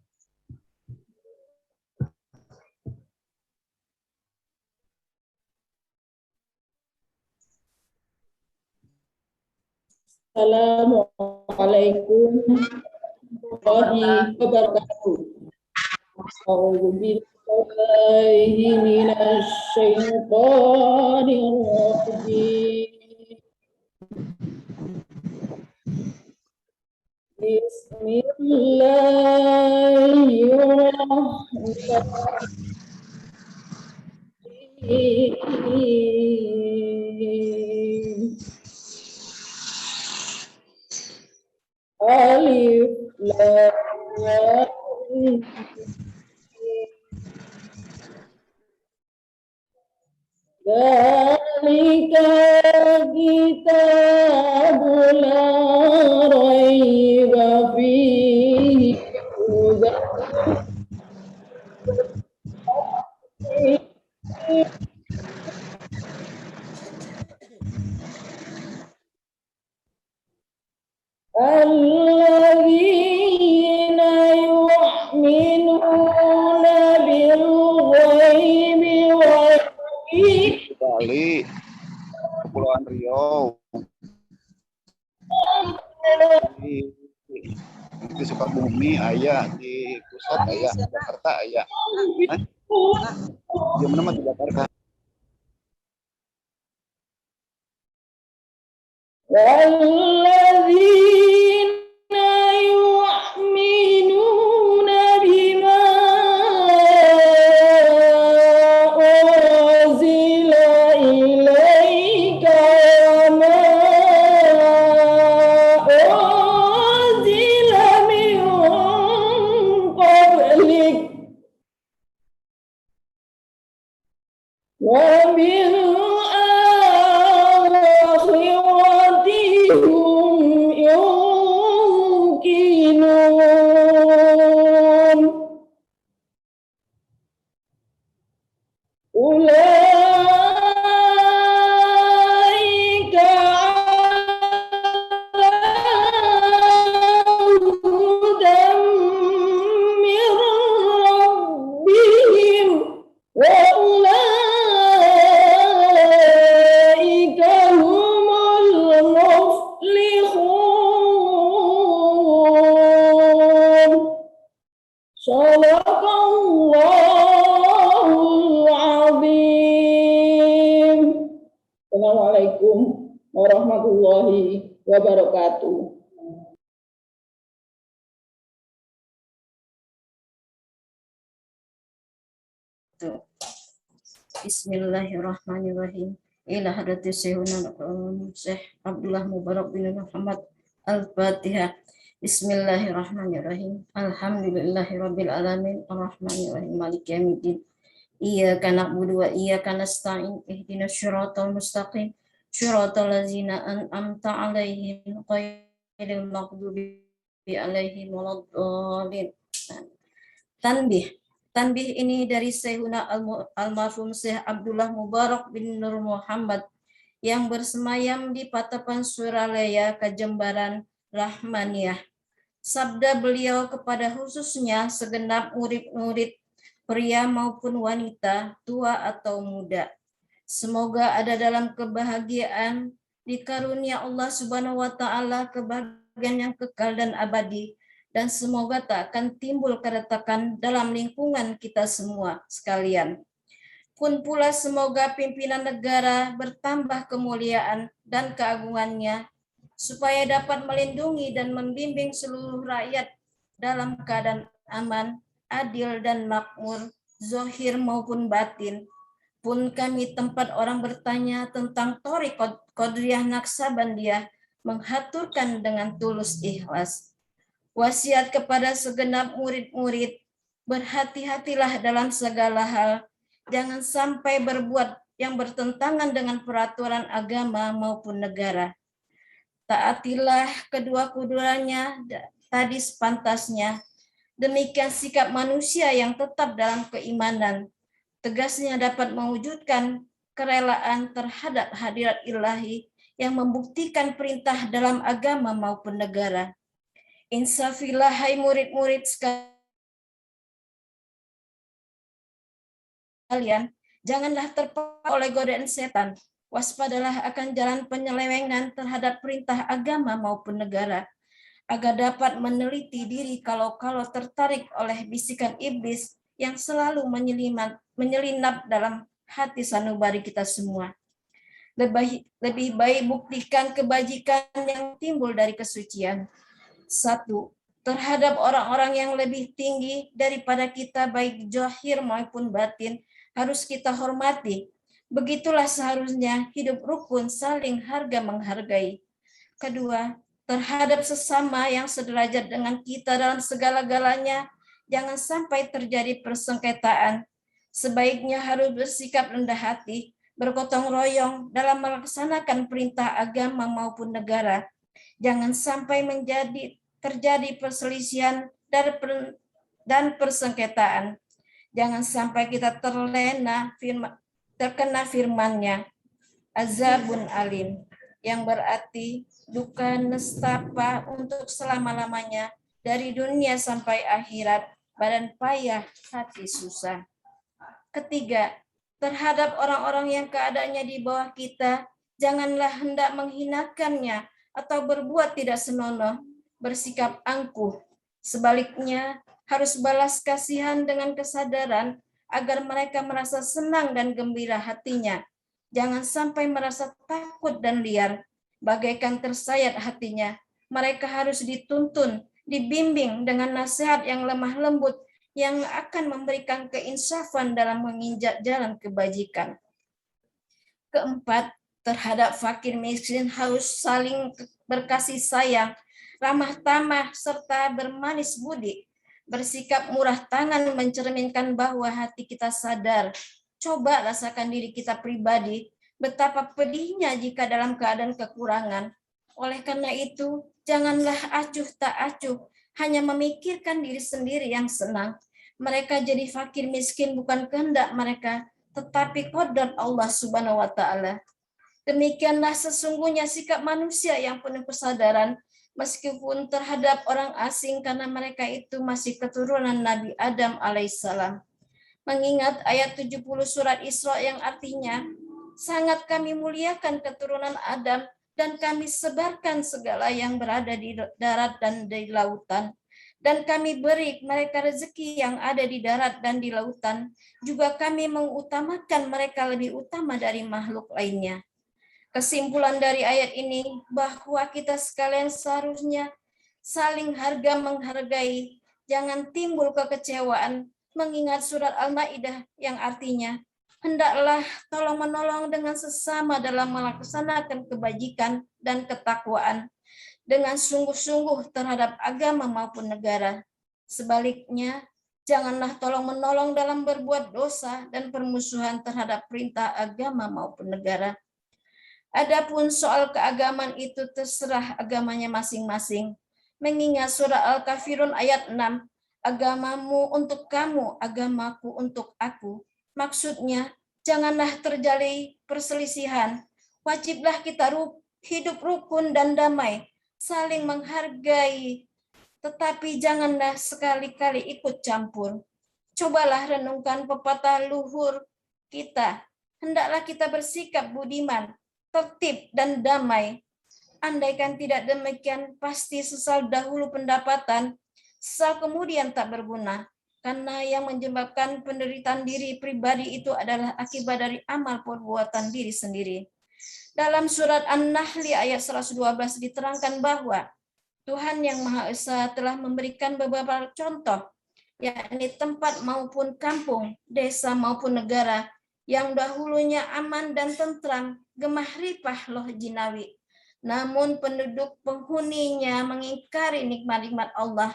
Assalamualaikum warahmatullahi wabarakatuh. A'udzu billahi minasy syaithanir rajim. Bismillahirrahmanirrahim. Alif Lam Mim. Dzalika kitabul la raiba fihi hudan alladzina yu'minuna bil ghaibi wa
Bali, Kepulauan Riau, di Sukabumi ayah, di pusat ayah, di Jakarta ayah. Di mana di Jakarta?
walladzina yu'minuna bima unzila ilaika wa ma unzila min qablik wa bil hum yuqinun. Ulaika ala hudan min rabbihim wa ulaika humul muflihun. Shadaqallahul azim. Assalamualaikum warahmatullahi wabarakatuh.
Bismillahirrahmanirrahim. Ila hadrati Syekhuna Syekh Abdullah Mubarak bin Muhammad Al-Fatihah. Bismillahirrahmanirrahim. Alhamdulillahirabbil alamin arrahmanirrahim maliki yaumiddin. Iyyaka na'budu wa iyyaka nasta'in ihdinas siratal mustaqim siratal ladzina an'amta 'alaihim ghairil maghdubi 'alaihim waladdallin. Tanbih ini dari Syekhuna Al-Marhum Syekh Abdullah Mubarak bin Nur Muhammad yang bersemayam di Patapan Suralaya, Kejembaran, Rahmaniyah. Sabda beliau kepada khususnya segenap murid-murid pria maupun wanita, tua atau muda. Semoga ada dalam kebahagiaan dikarunia Allah Subhanahu wa taala kebahagiaan yang kekal dan abadi. Dan semoga tak akan timbul keretakan dalam lingkungan kita semua sekalian. Pun pula semoga pimpinan negara bertambah kemuliaan dan keagungannya, supaya dapat melindungi dan membimbing seluruh rakyat dalam keadaan aman, adil dan makmur, zahir maupun batin. Pun kami tempat orang bertanya tentang Thariqat Qadiriyah Naqsabandiyah menghaturkan dengan tulus ikhlas. Wasiat kepada segenap murid-murid, berhati-hatilah dalam segala hal, jangan sampai berbuat yang bertentangan dengan peraturan agama maupun negara. Taatilah kedua-keduanya tadi sepantasnya, demikian sikap manusia yang tetap dalam keimanan, tegasnya dapat mewujudkan kerelaan terhadap hadirat ilahi yang membuktikan perintah dalam agama maupun negara. Insafilah hai murid-murid sekalian, janganlah terpaku oleh godaan setan. Waspadalah akan jalan penyelewengan terhadap perintah agama maupun negara, agar dapat meneliti diri kalau-kalau tertarik oleh bisikan iblis yang selalu menyelinap dalam hati sanubari kita semua. Lebih baik buktikan kebajikan yang timbul dari kesucian. 1. Terhadap orang-orang yang lebih tinggi daripada kita baik zahir maupun batin harus kita hormati. Begitulah seharusnya hidup rukun saling harga menghargai. 2. Terhadap sesama yang sederajat dengan kita dalam segala-galanya jangan sampai terjadi persengketaan. Sebaiknya harus bersikap rendah hati, bergotong royong dalam melaksanakan perintah agama maupun negara. Jangan sampai terjadi perselisihan dan persengketaan. Jangan sampai kita terkena firman-Nya, azabun alim, yang berarti duka nestapa untuk selama-lamanya dari dunia sampai akhirat, badan payah, hati susah. 3. Terhadap orang-orang yang keadaannya di bawah kita, janganlah hendak menghinakannya atau berbuat tidak senonoh, bersikap angkuh. Sebaliknya, harus balas kasihan dengan kesadaran agar mereka merasa senang dan gembira hatinya. Jangan sampai merasa takut dan liar, bagaikan tersayat hatinya. Mereka harus dituntun, dibimbing dengan nasihat yang lemah lembut yang akan memberikan keinsafan dalam menginjak jalan kebajikan. 4. Terhadap fakir miskin harus saling berkasih sayang, ramah tamah, serta bermanis budi. Bersikap murah tangan mencerminkan bahwa hati kita sadar. Coba rasakan diri kita pribadi, betapa pedihnya jika dalam keadaan kekurangan. Oleh karena itu, janganlah acuh tak acuh, hanya memikirkan diri sendiri yang senang. Mereka jadi fakir miskin bukan kehendak mereka, tetapi qadar Allah Subhanahu wa taala. Demikianlah sesungguhnya sikap manusia yang penuh kesadaran, meskipun terhadap orang asing karena mereka itu masih keturunan Nabi Adam alaihissalam. Mengingat ayat 70 surat Isra yang artinya, sangat kami muliakan keturunan Adam dan kami sebarkan segala yang berada di darat dan di lautan. Dan kami beri mereka rezeki yang ada di darat dan di lautan. Juga kami mengutamakan mereka lebih utama dari makhluk lainnya. Kesimpulan dari ayat ini bahwa kita sekalian seharusnya saling harga menghargai, jangan timbul kekecewaan, mengingat surat Al-Maidah yang artinya hendaklah tolong-menolong dengan sesama dalam melaksanakan kebajikan dan ketakwaan dengan sungguh-sungguh terhadap agama maupun negara. Sebaliknya, janganlah tolong-menolong dalam berbuat dosa dan permusuhan terhadap perintah agama maupun negara. Adapun soal keagamaan itu terserah agamanya masing-masing. Mengingat surah Al-Kafirun ayat 6, agamamu untuk kamu, agamaku untuk aku. Maksudnya, janganlah terjadi perselisihan. Wajiblah kita hidup rukun dan damai, saling menghargai, tetapi janganlah sekali-kali ikut campur. Cobalah renungkan pepatah luhur kita. Hendaklah kita bersikap budiman, tertib dan damai. Andaikan tidak demikian, pasti sesal dahulu pendapatan, sesal kemudian tak berguna. Karena yang menyebabkan penderitaan diri pribadi itu adalah akibat dari amal perbuatan diri sendiri. Dalam surat An-Nahl ayat 112 diterangkan bahwa Tuhan yang Maha Esa telah memberikan beberapa contoh, yakni tempat maupun kampung, desa maupun negara, yang dahulunya aman dan tentram, gemah ripah loh jinawi. Namun penduduk penghuninya mengingkari nikmat-nikmat Allah,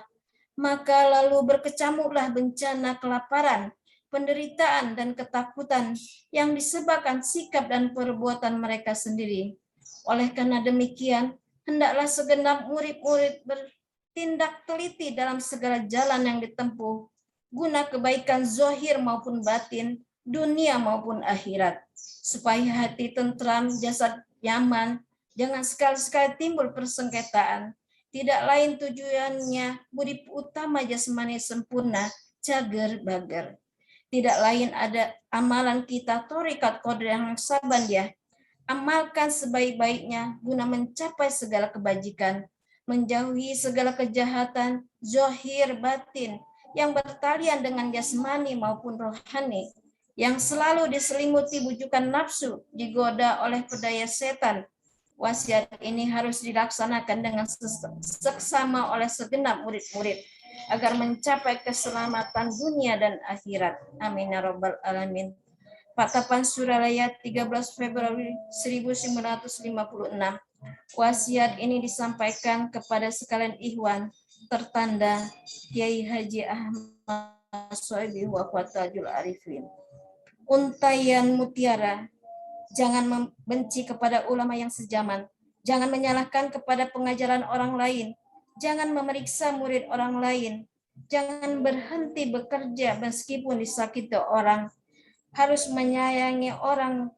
maka lalu berkecamuklah bencana kelaparan, penderitaan dan ketakutan yang disebabkan sikap dan perbuatan mereka sendiri. Oleh karena demikian, hendaklah segenap murid-murid bertindak teliti dalam segala jalan yang ditempuh, guna kebaikan zahir maupun batin, dunia maupun akhirat, supaya hati tentram, jasad nyaman, jangan sekali-sekali timbul persengketaan. Tidak lain tujuannya budi utama jasmani sempurna, cager bager. Tidak lain ada amalan kita torikat qadr yang sabandiah. Amalkan sebaik-baiknya guna mencapai segala kebajikan, menjauhi segala kejahatan, zahir batin, yang bertalian dengan jasmani maupun rohani, yang selalu diselimuti bujukan nafsu, digoda oleh pedaya setan. Wasiat ini harus dilaksanakan dengan seksama oleh segenap murid-murid agar mencapai keselamatan dunia dan akhirat. Amin ya rabbal alamin. Patapan Suralaya 13 Februari 1956. Wasiat ini disampaikan kepada sekalian ikhwan tertanda Kiai Haji Ahmad Soebi wa Fatajul Arifin. Untayan mutiara, jangan membenci kepada ulama yang sejaman, jangan menyalahkan kepada pengajaran orang lain, jangan memeriksa murid orang lain, jangan berhenti bekerja meskipun disakiti orang, harus menyayangi orang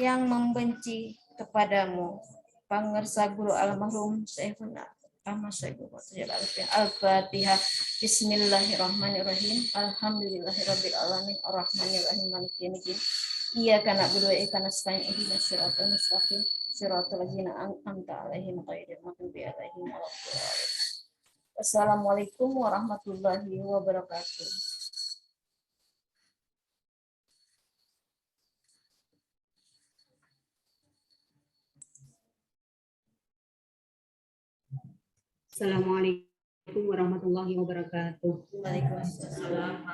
yang membenci kepadamu. Pangersa Guru Almarhum Syekhuna Ahmad Soebi Al-Fatihah. Bismillahirrahmanirrahim. Alhamdulillahirabbil alamin arrahmanirrahim maliki yaumiddin. Iyyaka na'budu wa iyyaka nasta'in ihdinas siratal mustaqim siratal ladzina an'amta 'alaihim ghairil maghdubi 'alaihim waladdallin. Wassalamualaikum warahmatullahi wabarakatuh.
Assalamualaikum warahmatullahi wabarakatuh.
Waalaikumsalam.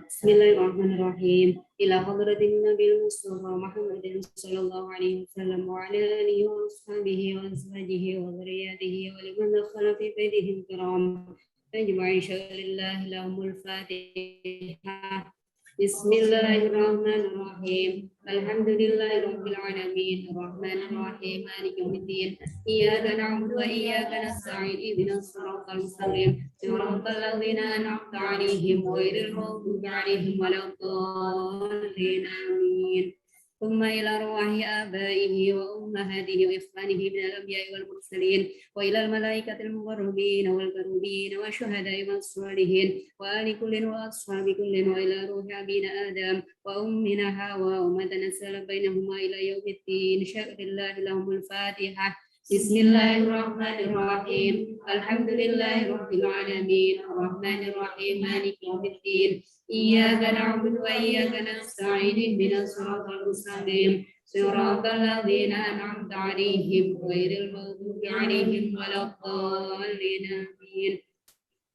Bismillahirrahmanirrahim. Ila hadratin Nabil Mustafa Muhammadin sallallahu alaihi wasallam wa ala alihi wa ashabihi wa azwajihi wa dzurriyyatihi wa liman dakhala fi baitihi kiram. Ajma'in sya'alillahi lahumul Fatihah. Bismillahirrahmanirrahim. Alhamdulillahirabbil alamin arrahmanir rahim maliki yaumiddin. Iyyaka na'budu wa iyyaka nasta'in ihdinas siratal mustaqim siratal ladzina an'amta 'alaihim ghairil maghdubi 'alaihim waladdallin. Amin. ثم إلى أرواح آبائه وأمهاته وإخوانه من الأنبياء والمرسلين وإلى الملائكة المقربين والكروبين والشهداء والصالحين وآل كل وأصحاب كل وإلى روح أبينا آدم وأمنا حواء وما تنزل بينهما إلى يوم الدين. شهد الله لهم الفاتحة. بسم الله الرحمن الرحيم. الحمد لله رب العالمين الرحمن الرحيم مالك يوم الدين. إياك نعبد وإياك نستعين اهدنا الصراط المستقيم صراط الذين أنعمت عليهم غير المغضوب عليهم ولا الضالين آمين.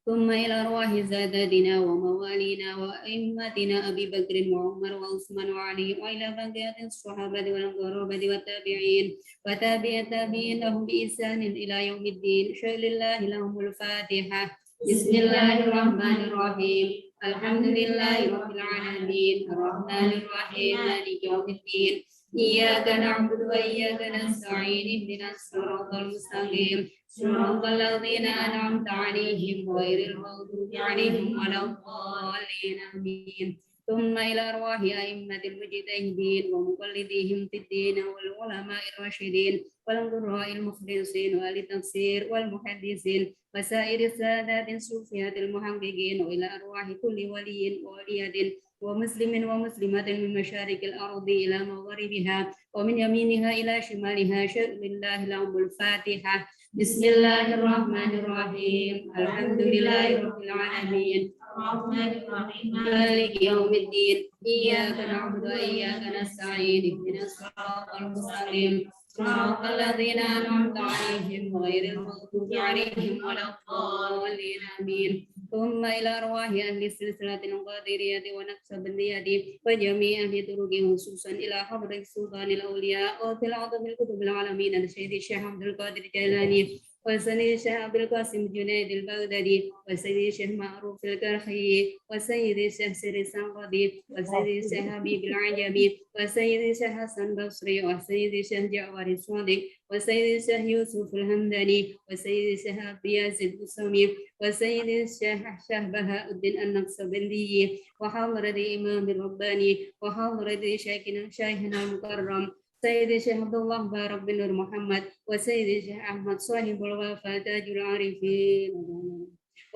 ثم إلى أرواح ساداتنا وموالينا وأئمتنا أبي بكر وعمر وعثمان وعلي وإلى بقية الصحابة والقرابة والتابعين وتابع التابعين لهم بإحسان إلى يوم الدين. شأن الله لهم الفاتحة. بسم الله الرحمن الرحيم. الحمد لله رب العالمين الرحمن الرحيم مالك يوم الدين. إياك نعبد وإياك نستعين اهدنا الصراط المستقيم صراط الذين أنعمت عليهم غير المغضوب عليهم ولا الضالين آمين. ثم إلى أرواح أئمة المجتهدين ومقلديهم في الدين والعلماء الراشدين والقراء المخلصين وأهل التفسير والمحدثين وسائر السادات الصوفية المحققين وإلى أرواح كل ولي وولية ومسلم ومسلمة من مشارق الأرض إلى مغربها ومن يمينها إلى شمالها. شأن الله لهم الفاتحة. بسم الله الرحمن الرحيم. الحمد لله رب العالمين الرحمن الرحيم مالك يوم الدين. إياك نعبد وإياك نستعين اهدنا الصراط المستقيم صراط الذين أنعمت عليهم غير المغضوب عليهم ولا الضالين آمين. ثم إلى أرواح أهل السلسلة القادرية ونقشبندية وجميع أهل طرق خصوصا إلى حضرة السلطان الأولياء وفي العظم الكتب العالمين السيد الشيخ عبد القادر الجيلاني وسيد الشيخ عبد القاسم جنيد البغدادي وسيد الشيخ معروف الكرخي وسيد الشيخ سري السنقدي وسيد الشيخ حبيب العجبي وسيد الشيخ حسن البصري وسيد الشيخ جعفر الصادق وسيد الشيخ يوسف الهمداني وسيد الشيخ عباس البصمي وسيد الشيخ بهاء الدين النقشبندي وحضرة الإمام الرباني وحضرة شيخنا المكرم سيد الشيخ عبد الله بارك بن نور محمد وسيد الشيخ أحمد صاحب الوفاة تاج العارفين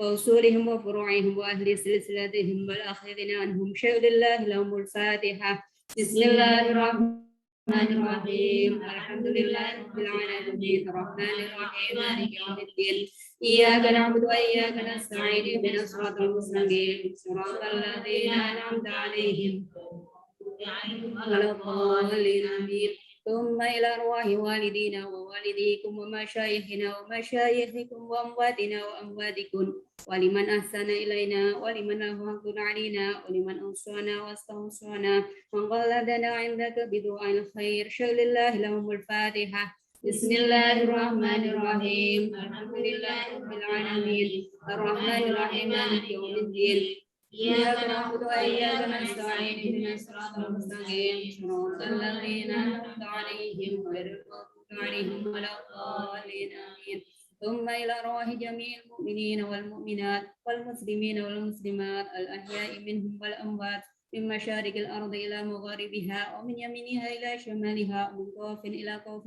وأصولهم وفروعهم وأهل سلسلتهم والآخرين عنهم. شأن الله لهم الفاتحة. بسم الله الرحمن الرحيم. الحمد لله رب العالمين الرحمن الرحيم مالك يوم الدين. إياك نعبد وإياك نستعين اهدنا الصراط المستقيم صراط الذين أنعمت عليهم ولا الضالين آمين. ثم إلى أرواح والدينا ووالديكم ومشايخنا ومشايخكم وأمواتنا وأمواتكم ولمن أحسن إلينا ولمن أهون علينا ولمن أوصانا واستوصانا وقلدنا عندك بدعاء الخير. شأن الله لهم الفاتحة. بسم الله الرحمن الرحيم. الحمد لله رب العالمين الرحمن الرحيم مالك يوم الدين. إياك نعبد وإياك نستعين اهدنا الصراط المستقيم صراط الذين أنعمت عليهم غير المغضوب عليهم ولا الضالين آمين. ثم إلى أرواح جميع المؤمنين والمؤمنات والمسلمين والمسلمات الأحياء منهم والأموات من مشارق الأرض إلى مغاربها ومن يمينها إلى شمالها ومن طرف إلى طرف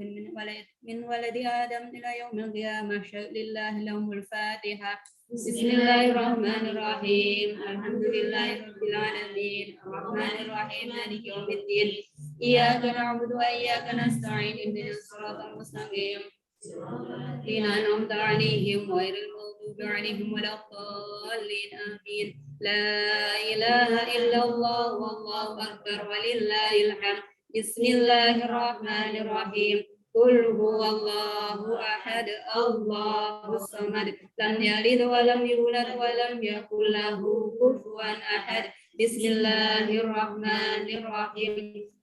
من ولد آدم إلى يوم القيامة. شأن الله لهم الفاتحة. بسم الله الرحمن الرحيم. الحمد لله رب العالمين الرحمن الرحيم مالك يوم الدين. إياك نعبد وإياك نستعين اهدنا الصراط المستقيم الذين أنعمت عليهم غير المغضوب عليهم ولا الضالين آمين. لا إله إلا الله والله أكبر ولله الحمد. بسم الله الرحمن الرحيم. قل هو الله أحد الله الصمد لم يلد ولم يولد ولم يكن له كفوا أحد. بسم الله الرحمن الرحيم.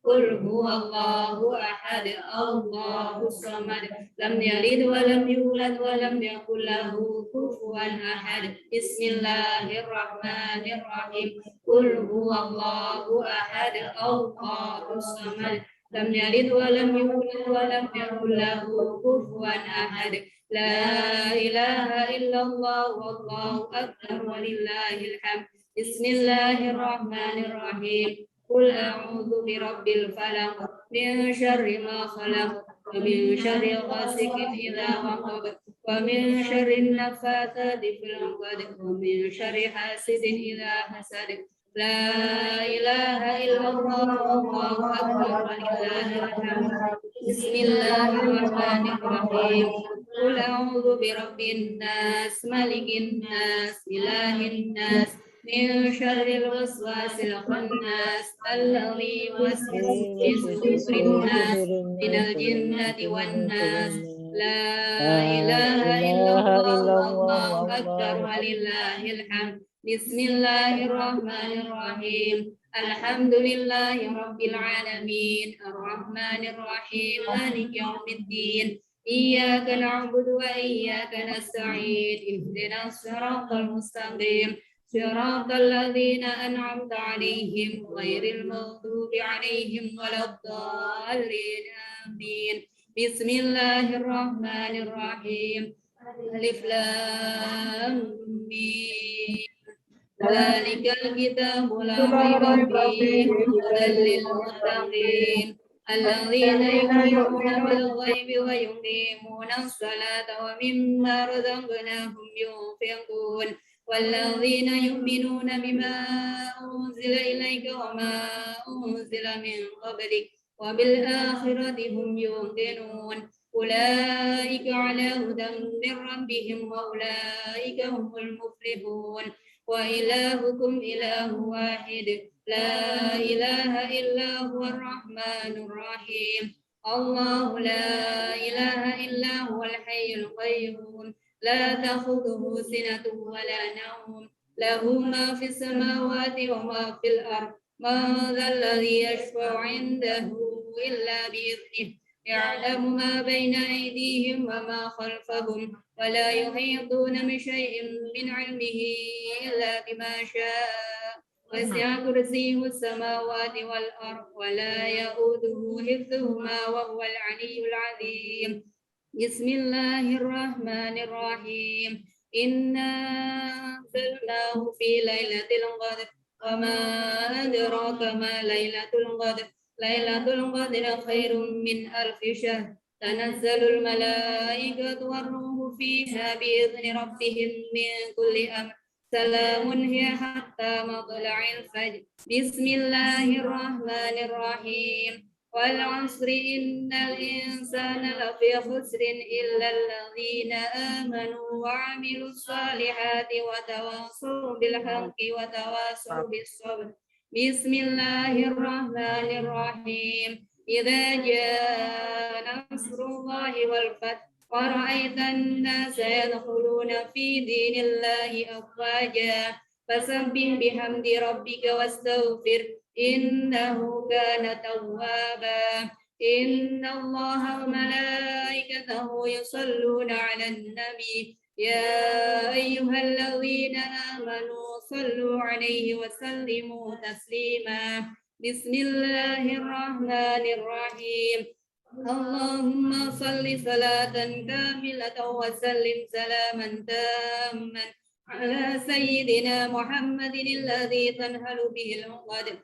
قل هو الله أحد الله الصمد لم يلد ولم يولد ولم يكن له كفوا أحد. بسم الله الرحمن الرحيم. قل هو الله أحد الله الصمد لم يلد ولم يولد ولم يكن له كفوا أحد. لا إله إلا الله والله أكبر ولله الحمد. بسم الله الرحمن الرحيم. قل أعوذ برب الفلق من شر ما خلق ومن شر غاسق إذا وقب ومن شر النفاثات في العقد ومن شر حاسد إذا حسد. لا إله إلا الله والله أكبر ولله الحمد. بسم الله الرحمن الرحيم. قل أعوذ برب الناس ملك الناس إله الناس من شر الوسواس الخناس الذي يوسوس في صدور الناس من الجنة والناس. لا إله إلا الله والله أكبر ولله الحمد. بسم الله الرحمن الرحيم. الحمد لله رب العالمين الرحمن الرحيم مالك يوم الدين. إياك نعبد وإياك نستعين اهدنا الصراط المستقيم صراط الذين أنعمت عليهم غير المغضوب عليهم ولا الضالين آمين. بسم الله الرحمن الرحيم. ألف لام ميم. ذلك الكتاب لا ريب فيه هدى للمتقين الذين يؤمنون بالغيب ويقيمون الصلاة ومما رزقناهم ينفقون والذين يؤمنون بما أنزل إليك وما أنزل من قبلك وبالآخرة هم يوقنون أولئك على هدى من ربهم وأولئك هم المفلحون. وإلهكم إله واحد لا إله إلا هو الرحمن الرحيم. الله لا إله إلا هو الحي القيوم لا تأخذه سنة ولا نوم له ما في السماوات وما في الأرض. من ذا الذي يشفع عنده إلا بإذنه يعلم ما بين أيديهم وما خلفهم ولا يحيطون بشيء من علمه إلا بما شاء وسع كرسيه السماوات والأرض ولا يؤوده حفظهما وهو العلي العظيم. بسم الله الرحمن الرحيم. إنا أنزلناه في ليلة القدر وما أدراك ما ليلة القدر. ليلة القدر خير من 1000 شهر. تنزل الملائكة والروح فيها بإذن ربهم من كل أمر. سلام هي حتى مطلع الفجر. بسم الله الرحمن الرحيم. والعصر إن الإنسان لفي خسر إلا الذين آمنوا وعملوا الصالحات وتواصوا بالحق وتواصوا بالصبر. بسم الله الرحمن الرحيم. إذا جاء نصر الله والفتح ورأيت الناس يدخلون في دين الله أفواجا فسبح بحمد ربك واستغفر إنه كان توابا. إن الله وملائكته يصلون على النبي يا أيها الذين آمنوا صلوا عليه وسلموا تسليما. بسم الله الرحمن الرحيم. اللهم صل صلاة كاملة وسلم سلاما تاما على سيدنا محمد الذي تنهل به العقد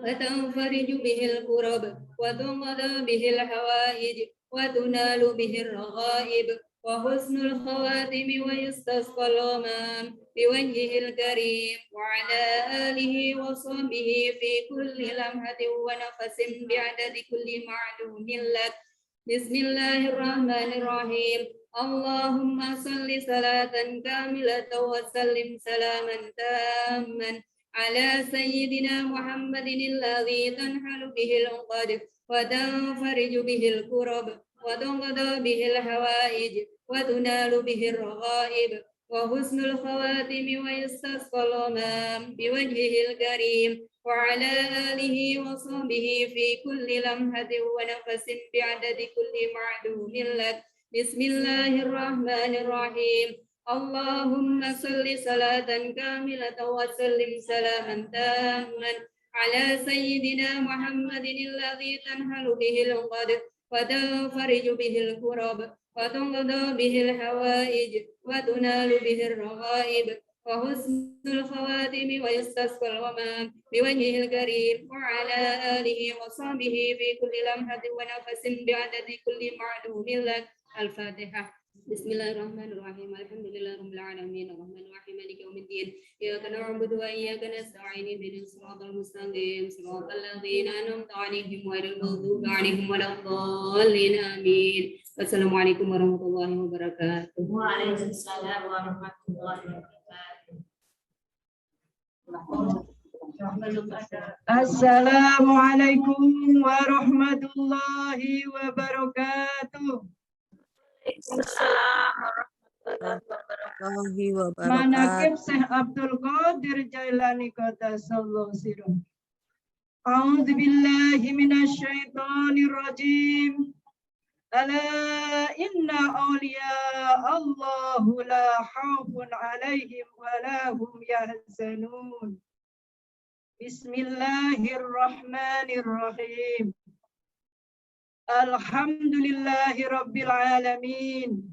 وتنفرج به الكرب وتنقضى به الحوائج وتنال به الرغائب وحسن الخواتم ويستسقى الغمام بوجهه الكريم وعلى آله وصحبه في كل لمحة ونفس بعدد كل معلوم لك. بسم الله الرحمن الرحيم. اللهم صل صلاة كاملة وسلم سلاما تاما على سيدنا محمد الذي تنحل به العقد وتنفرج به الكرب وتنقضى به الحوائج وتنال به الرغائب وحسن الخواتم ويستسقى الغمام بوجهه الكريم وعلى آله وصحبه في كل لمحة ونفس بعدد كل معلوم لك. بسم الله الرحمن الرحيم. اللهم صل صلاة كاملة وسلم سلاما تاما على سيدنا محمد الذي تنحل به العقد وتنفرج به الكرب وتنقضى به الحوائج وتنال به الرغائب وحسن الخواتم ويستسقى الغمام بوجهه الكريم وعلى آله وصحبه في كل لمحة ونفس بعدد كل معلوم لك. الفاتحة. بسم الله الرحمن الرحيم. الحمد لله رب العالمين الرحمن الرحيم مالك يوم الدين. إياك نعبد وإياك نستعين اهدنا الصراط المستقيم صراط الذين أنعمت عليهم غير المغضوب عليهم ولا الضالين آمين. السلام عليكم ورحمة الله وبركاته.
Waalaikumsalam warahmatullahi wabarakatuh.
Assalamualaikum warahmatullahi wabarakatuh. Manaqib Syekh Abdul Qadir Jailani Qaddasallahu sirruh. A'udzu billahi minasyaitonir rajim. Ala inna awliya Allahu la khaufun 'alaihim wa la hum yahzanun. Bismillahirrahmanirrahim. Alhamdulillahi rabbil alamin.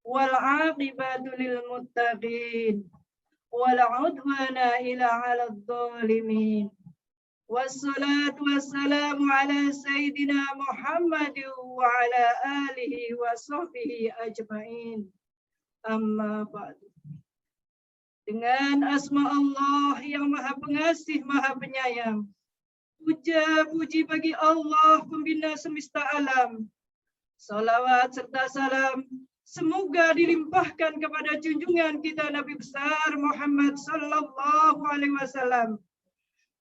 Wal 'aqibatu lil muttaqin. Wal 'udwana ila 'alal dhalimin. Wassalatu wassalamu ala sayyidina Muhammad wa ala alihi wa sahbihi ajma'in. Amma ba'du. Dengan asma Allah yang Maha Pengasih, Maha Penyayang. Puja puji bagi Allah pembina semesta alam. Salawat serta salam semoga dilimpahkan kepada junjungan kita Nabi besar Muhammad sallallahu alaihi wasallam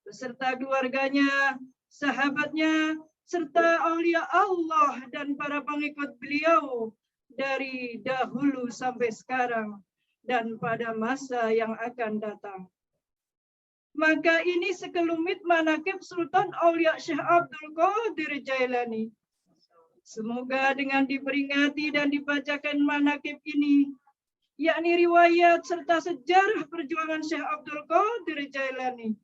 beserta keluarganya, sahabatnya, serta aulia Allah dan para pengikut beliau dari dahulu sampai sekarang dan pada masa yang akan datang. Maka ini sekelumit manaqib Sultan Aulia Syekh Abdul Qadir Jailani. Semoga dengan diperingati dan dibacakan manaqib ini, yakni riwayat serta sejarah perjuangan Syekh Abdul Qadir Jailani,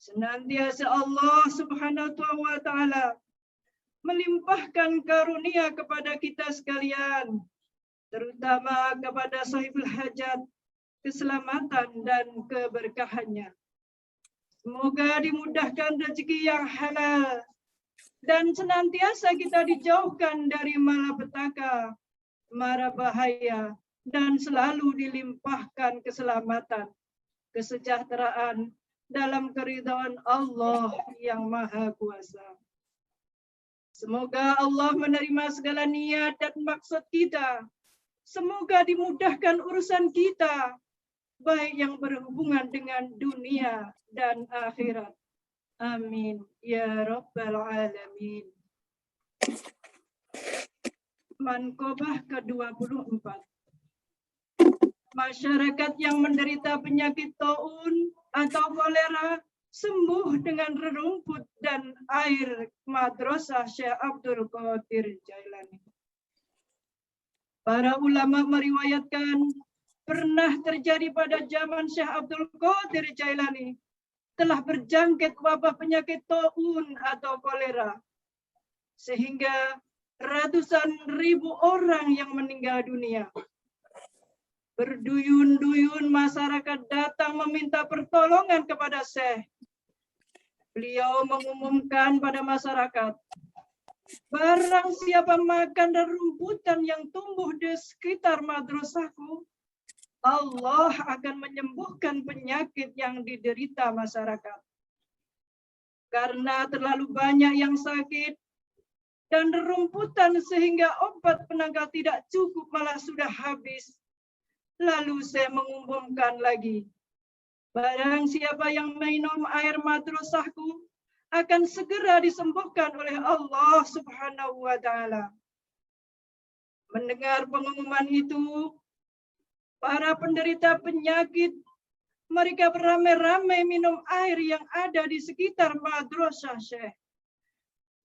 senantiasa Allah Subhanahu wa Ta'ala melimpahkan karunia kepada kita sekalian, terutama kepada sahibul hajat, keselamatan dan keberkahannya. Semoga dimudahkan rezeki yang halal dan senantiasa kita dijauhkan dari malapetaka, mara bahaya, dan selalu dilimpahkan keselamatan, kesejahteraan dalam keridhaan Allah yang Maha Kuasa. Semoga Allah menerima segala niat dan maksud kita. Semoga dimudahkan urusan kita, baik yang berhubungan dengan dunia dan akhirat. Amin. Ya Rabbal Alamin. Manqobah ke-24. Masyarakat yang menderita penyakit taun atau kolera sembuh dengan rerumput dan air madrasah Syekh Abdul Qadir Jailani. Para ulama meriwayatkan pernah terjadi pada zaman Syekh Abdul Qadir Jailani telah berjangkit wabah penyakit taun atau kolera, sehingga ratusan ribu orang yang meninggal dunia. Berduyun-duyun masyarakat datang meminta pertolongan kepada Syekh. Beliau mengumumkan pada masyarakat, barang siapa makan rumputan yang tumbuh di sekitar madrasahku, Allah akan menyembuhkan penyakit yang diderita masyarakat. Karena terlalu banyak yang sakit dan rumputan sehingga obat penangkal tidak cukup, malah sudah habis. Lalu saya mengumumkan lagi, barang siapa yang minum air madrasahku akan segera disembuhkan oleh Allah Subhanahu wa Ta'ala. Mendengar pengumuman itu, para penderita penyakit mereka beramai-ramai minum air yang ada di sekitar madrasah Syekh.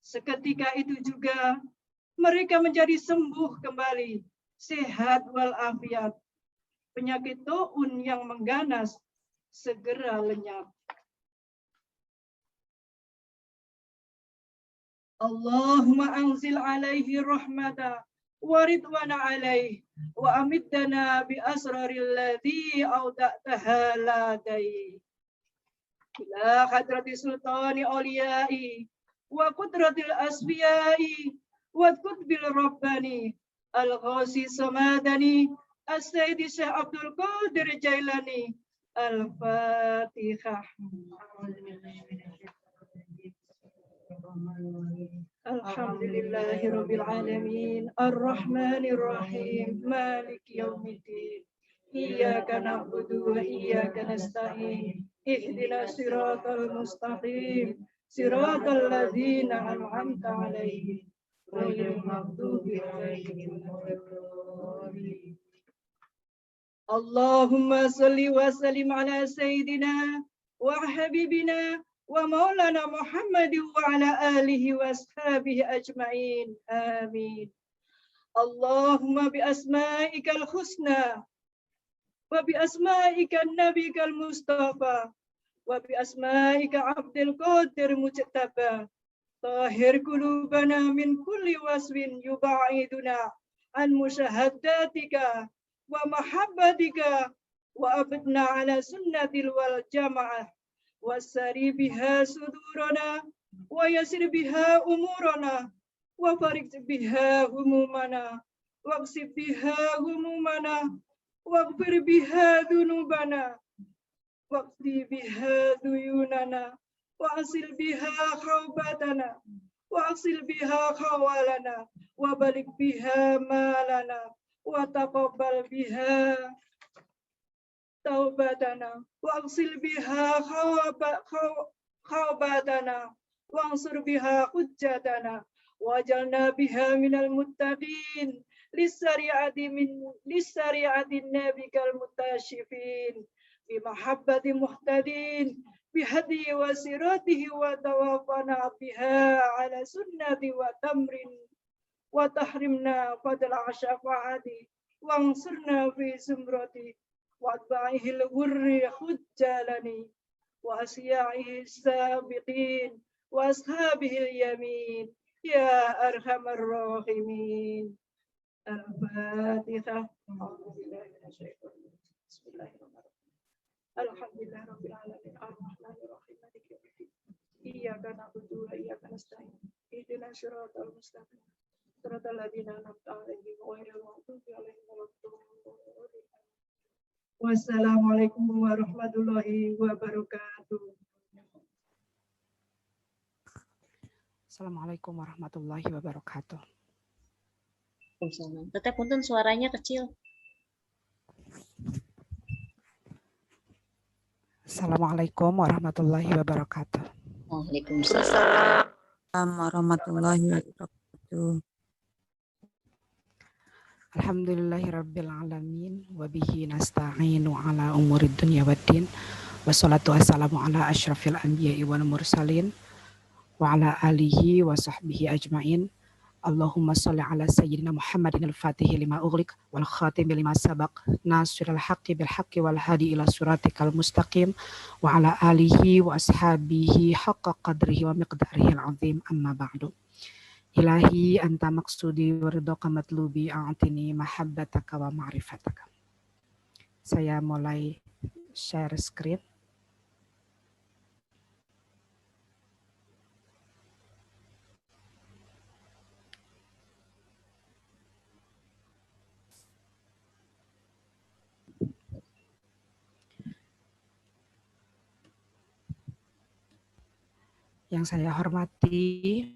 Seketika itu juga mereka menjadi sembuh kembali, sehat walafiat. Penyakit taun yang mengganas segera lenyap. Allahumma anzil alaihi rahmata wa ridwana alaihi wa amiddana bi asraril ladzi awda'taha ladai. Ila hadrati sultani awliyai wa qudratil asbiyai wa qutbil rabbani al-ghasi samadani As-Sayyidi Syekh Abdul Qadir Jailani. Al-Fatihah. Alhamdulillahirabbil alamin. Ar-Rahmanir Rahim. Maliki yaumiddin. إياك نعبد وإياك نستعين اهدنا الصراط المستقيم صراط الذين أنعمت عليهم غير المغضوب عليهم ولا الضالين. اللهم صل وسلم على سيدنا وحبيبنا ومولانا محمد وعلى آله وأصحابه أجمعين آمين. اللهم بأسمائك الحسنى وبأسمائك النبي المصطفى وبأسمائك عبد القادر مجتبى طهر قلوبنا من كل وصف يبعدنا عن مشاهداتك ومحبتك وأبدنا على سنة والجماعة وسري بها صدورنا ويسر بها أمورنا وفرج بها همومنا واغسل بها همومنا واغفر بها ذنوبنا واقضي بها ديوننا وأصل بها خوبتنا وأصل بها خوالنا وبلغ بها مالنا وتقبل بها توبتنا وأغسل بها خوبتنا وانصر بها حجتنا واجعلنا بها من المتقين للشريعة النبي المتشفين بمحبة مهتدين بهدي وسيرته وتوفنا بها على سنة وتمر وتحرمنا فضل شفاعته وانصرنا في زمرته واتباعه الغر خجالني وأصياعه السابقين وأصحابه اليمين يا أرحم الراحمين. الفاتحة. بسم الله الرحمن الرحيم. الحمد لله رب العالمين الرحمن الرحيم مالك يوم الدين إياك نعبد وإياك نستعين اهدنا الصراط المستقيم صراط الذين أنعمت عليهم غير المغضوب عليهم ولا الضالين. Wassalamualaikum warahmatullahi wabarakatuh.
Assalamualaikum warahmatullahi wabarakatuh.
Teteh punten suaranya kecil.
Assalamualaikum warahmatullahi wabarakatuh.
Waalaikumsalam
warahmatullahi wabarakatuh.
Alhamdulillahirabbil alamin wa bihi nasta'inu ala umurid dunya waddin. Wassalatu wassalamu ala asyrafil anbiya'i wal mursalin wa ala alihi wa sahbihi ajmain. Allahumma shalli ala sayyidina Muhammadin al-Fatihi lima ughliq wal khatimi lima sabaq nasiril haqqi bil haqqi wal hadi ila siratikal mustaqim wa ala alihi wa ashabihi haqqa qadrihi wa miqdarihi al-azim amma ba'du. Ilahi anta maksudi wa ridhaka matlubi a'tini mahabbataka wa ma'rifataka. Saya mulai share screen. Yang saya hormati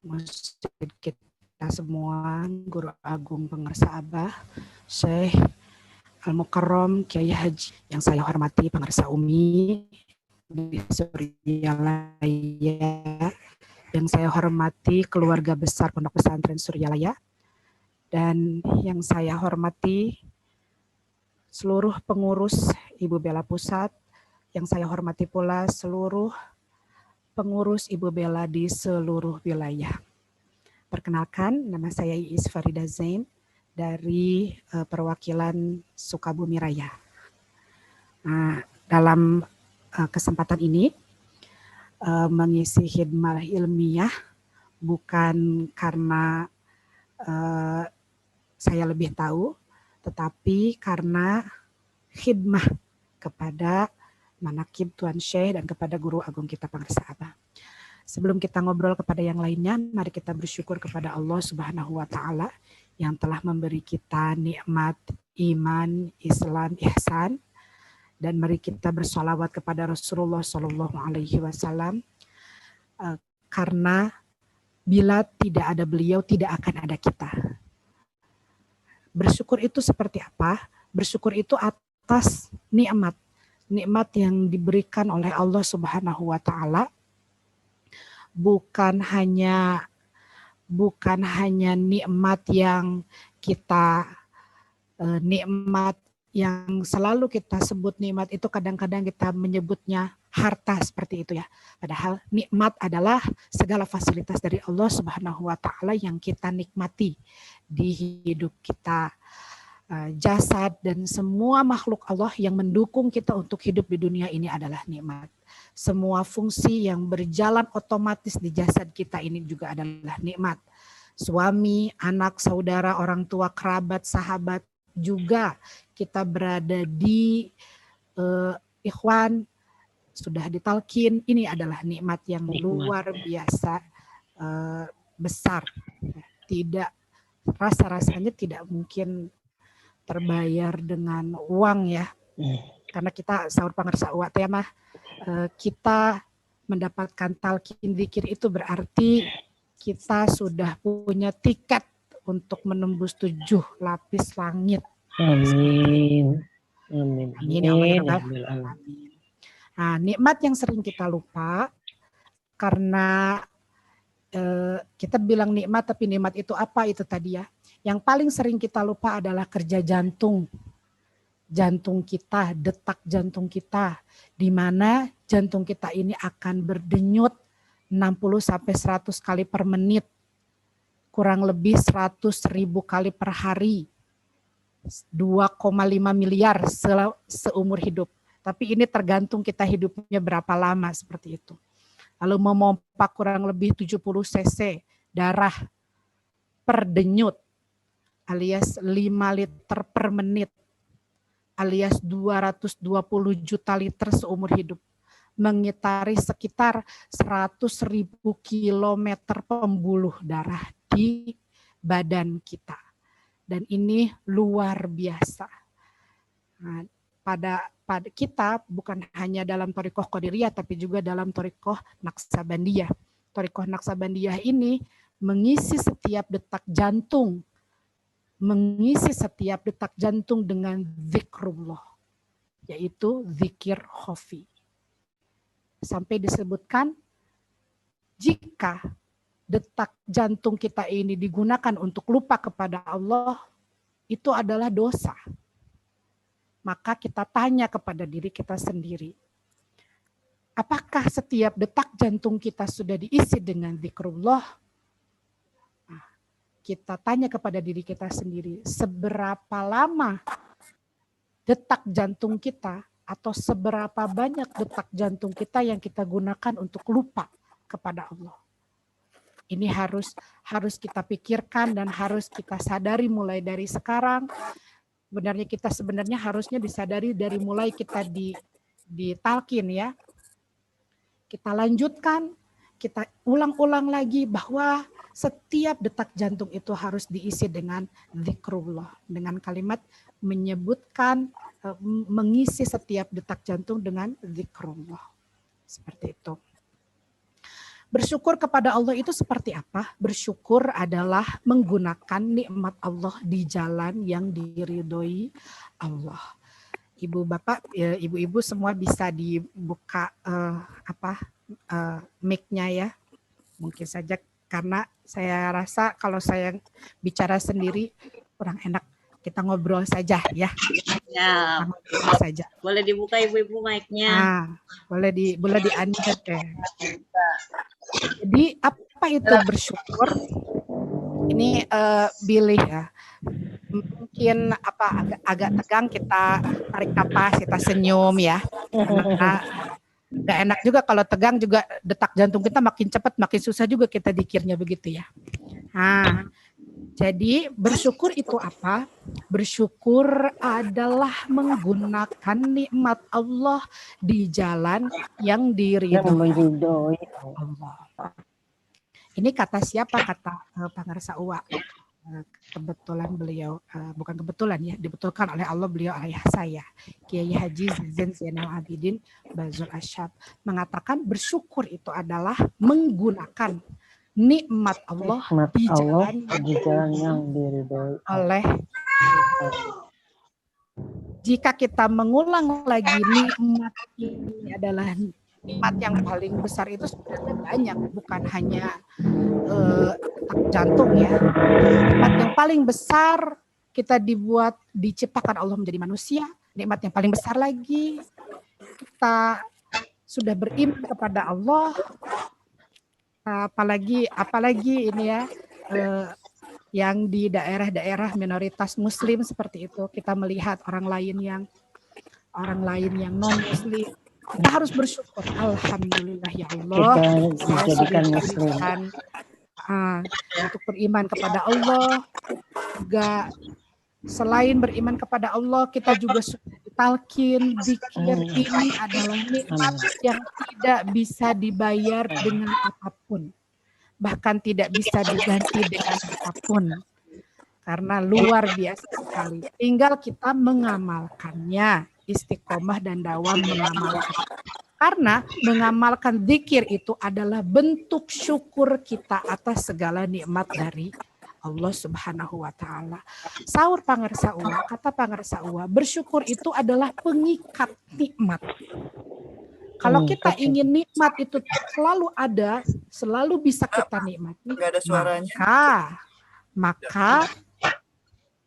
masjid kita semua, Guru Agung Pengarsa Abah, Syekh Al-Mukarram Kiai Haji, yang saya hormati Pengarsa Umi di Suryalaya, yang saya hormati keluarga besar Pondok Pesantren Suryalaya, dan yang saya hormati seluruh pengurus Ibu Bella Pusat, yang saya hormati pula seluruh pengurus Ibu Bella di seluruh wilayah. Perkenalkan, nama saya Iis Farida Zain dari perwakilan Sukabumi Raya. Nah, dalam kesempatan ini mengisi khidmah ilmiah bukan karena saya lebih tahu, tetapi karena khidmah kepada manakib Tuan Syekh dan kepada Guru Agung kita Pengarsa Abah. Sebelum kita ngobrol kepada yang lainnya, mari kita bersyukur kepada Allah Subhanahu wa Ta'ala yang telah memberi kita nikmat iman, Islam, ihsan, dan mari kita bersolawat kepada Rasulullah Sallallahu Alaihi Wasallam, karena bila tidak ada beliau tidak akan ada kita. Bersyukur itu seperti apa? Bersyukur itu atas nikmat yang diberikan oleh Allah Subhanahu wa taala, bukan hanya nikmat yang kita nikmat yang selalu kita sebut nikmat itu, kadang-kadang kita menyebutnya harta seperti itu ya. Padahal nikmat adalah segala fasilitas dari Allah Subhanahu wa taala yang kita nikmati di hidup kita. Jasad dan semua makhluk Allah yang mendukung kita untuk hidup di dunia ini adalah nikmat. Semua fungsi yang berjalan otomatis di jasad kita ini juga adalah nikmat. Suami, anak, saudara, orang tua, kerabat, sahabat, juga kita berada di ikhwan, sudah ditalkin, ini adalah nikmat yang luar biasa besar. Tidak, rasa-rasanya tidak mungkin terbayar dengan uang ya. Karena kita sahur pangarsa uwa teh mah kita mendapatkan talqin zikir itu berarti kita sudah punya tiket untuk menembus 7 lapis langit.
Amin. Amin.
Amin. Amin. Nah, nikmat yang sering kita lupa karena kita bilang nikmat, tapi nikmat itu apa itu tadi ya. Yang paling sering kita lupa adalah kerja jantung kita, detak jantung kita, di mana jantung kita ini akan berdenyut 60-100 kali per menit, kurang lebih 100.000 kali per hari, 2,5 miliar seumur hidup. Tapi ini tergantung kita hidupnya berapa lama seperti itu. Lalu memompa kurang lebih 70 cc darah per denyut, alias 5 liter per menit, alias 220 juta liter seumur hidup, mengitari sekitar 100.000 kilometer pembuluh darah di badan kita. Dan ini luar biasa. Nah, pada kita bukan hanya dalam Thariqah Qadiriyah, tapi juga dalam Thariqah Naqsabandiyah. Thariqah Naqsabandiyah ini mengisi setiap detak jantung dengan zikrullah, yaitu zikir khafi. Sampai disebutkan jika detak jantung kita ini digunakan untuk lupa kepada Allah, itu adalah dosa. Maka kita tanya kepada diri kita sendiri, apakah setiap detak jantung kita sudah diisi dengan zikrullah? Kita tanya kepada diri kita sendiri, seberapa lama detak jantung kita atau seberapa banyak detak jantung kita yang kita gunakan untuk lupa kepada Allah. Ini harus kita pikirkan dan harus kita sadari mulai dari sekarang. Sebenarnya harusnya disadari dari mulai kita ditalkin ya. Kita lanjutkan, kita ulang-ulang lagi bahwa setiap detak jantung itu harus diisi dengan zikrullah, dengan kalimat menyebutkan, mengisi setiap detak jantung dengan zikrullah. Seperti itu. Bersyukur kepada Allah itu seperti apa? Bersyukur adalah menggunakan nikmat Allah di jalan yang diridhoi Allah. Ibu bapak, ibu-ibu semua bisa dibuka mic-nya ya. Mungkin saja karena saya rasa kalau saya bicara sendiri kurang enak. Kita ngobrol saja ya.
Ya.
Ngobrol saja.
Boleh dibuka ibu-ibu mic-nya.
Nah, boleh di-unmute ya. Jadi apa itu bersyukur? Ini Billy ya. Mungkin agak tegang, kita tarik napas, kita senyum ya. Karena nggak enak juga kalau tegang juga, detak jantung kita makin cepat, makin susah juga kita dikirnya begitu ya. Nah, jadi bersyukur itu apa? Bersyukur adalah menggunakan nikmat Allah di jalan yang diridhoi Allah. Ini kata siapa? Kata Pangarsa Uwa. Kebetulan beliau, bukan kebetulan ya, dibetulkan oleh Allah, beliau ayah saya, Kiai Haji Zainal Abidin Bazul Asyab, mengatakan bersyukur itu adalah menggunakan nikmat Allah di jalan yang diridhoi oleh jika kita mengulang lagi nikmat ini adalah nikmat yang paling besar, itu sebenarnya banyak, bukan hanya detak jantung ya. Nikmat yang paling besar kita diciptakan Allah menjadi manusia. Nikmat yang paling besar lagi kita sudah beriman kepada Allah. Apalagi ini ya, yang di daerah-daerah minoritas Muslim seperti itu, kita melihat orang lain yang non Muslim, kita harus bersyukur. Alhamdulillah ya Allah, saya sudah diberikan untuk beriman kepada Allah. Juga selain beriman kepada Allah, kita juga sudah talqin, zikir. Ini adalah nikmat yang tidak bisa dibayar dengan apapun, bahkan tidak bisa diganti dengan apapun, karena luar biasa sekali. Tinggal kita mengamalkannya, istiqomah dan dawam mengamalkan. Karena mengamalkan zikir itu adalah bentuk syukur kita atas segala nikmat dari Allah Subhanahu wa Ta'ala. Saur pangarsa uwa, kata pangarsa uwa, bersyukur itu adalah pengikat nikmat. Kalau kita ingin nikmat itu selalu ada, selalu bisa kita nikmati, maka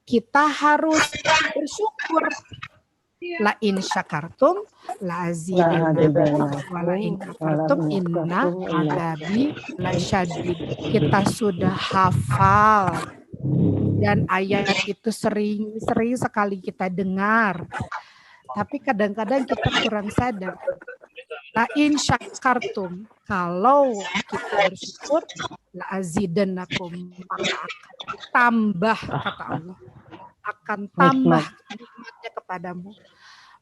kita harus bersyukur. La in syakartum la azidannakum wa la in kafartum inna adzabi lasyadid. Kita sudah hafal dan ayat itu sering sekali kita dengar, tapi kadang-kadang kita kurang sadar. La in syakartum, kalau kita bersyukur, la azidannakum, maka akan tambah, kata Allah, akan tambah nikmatnya kepadamu.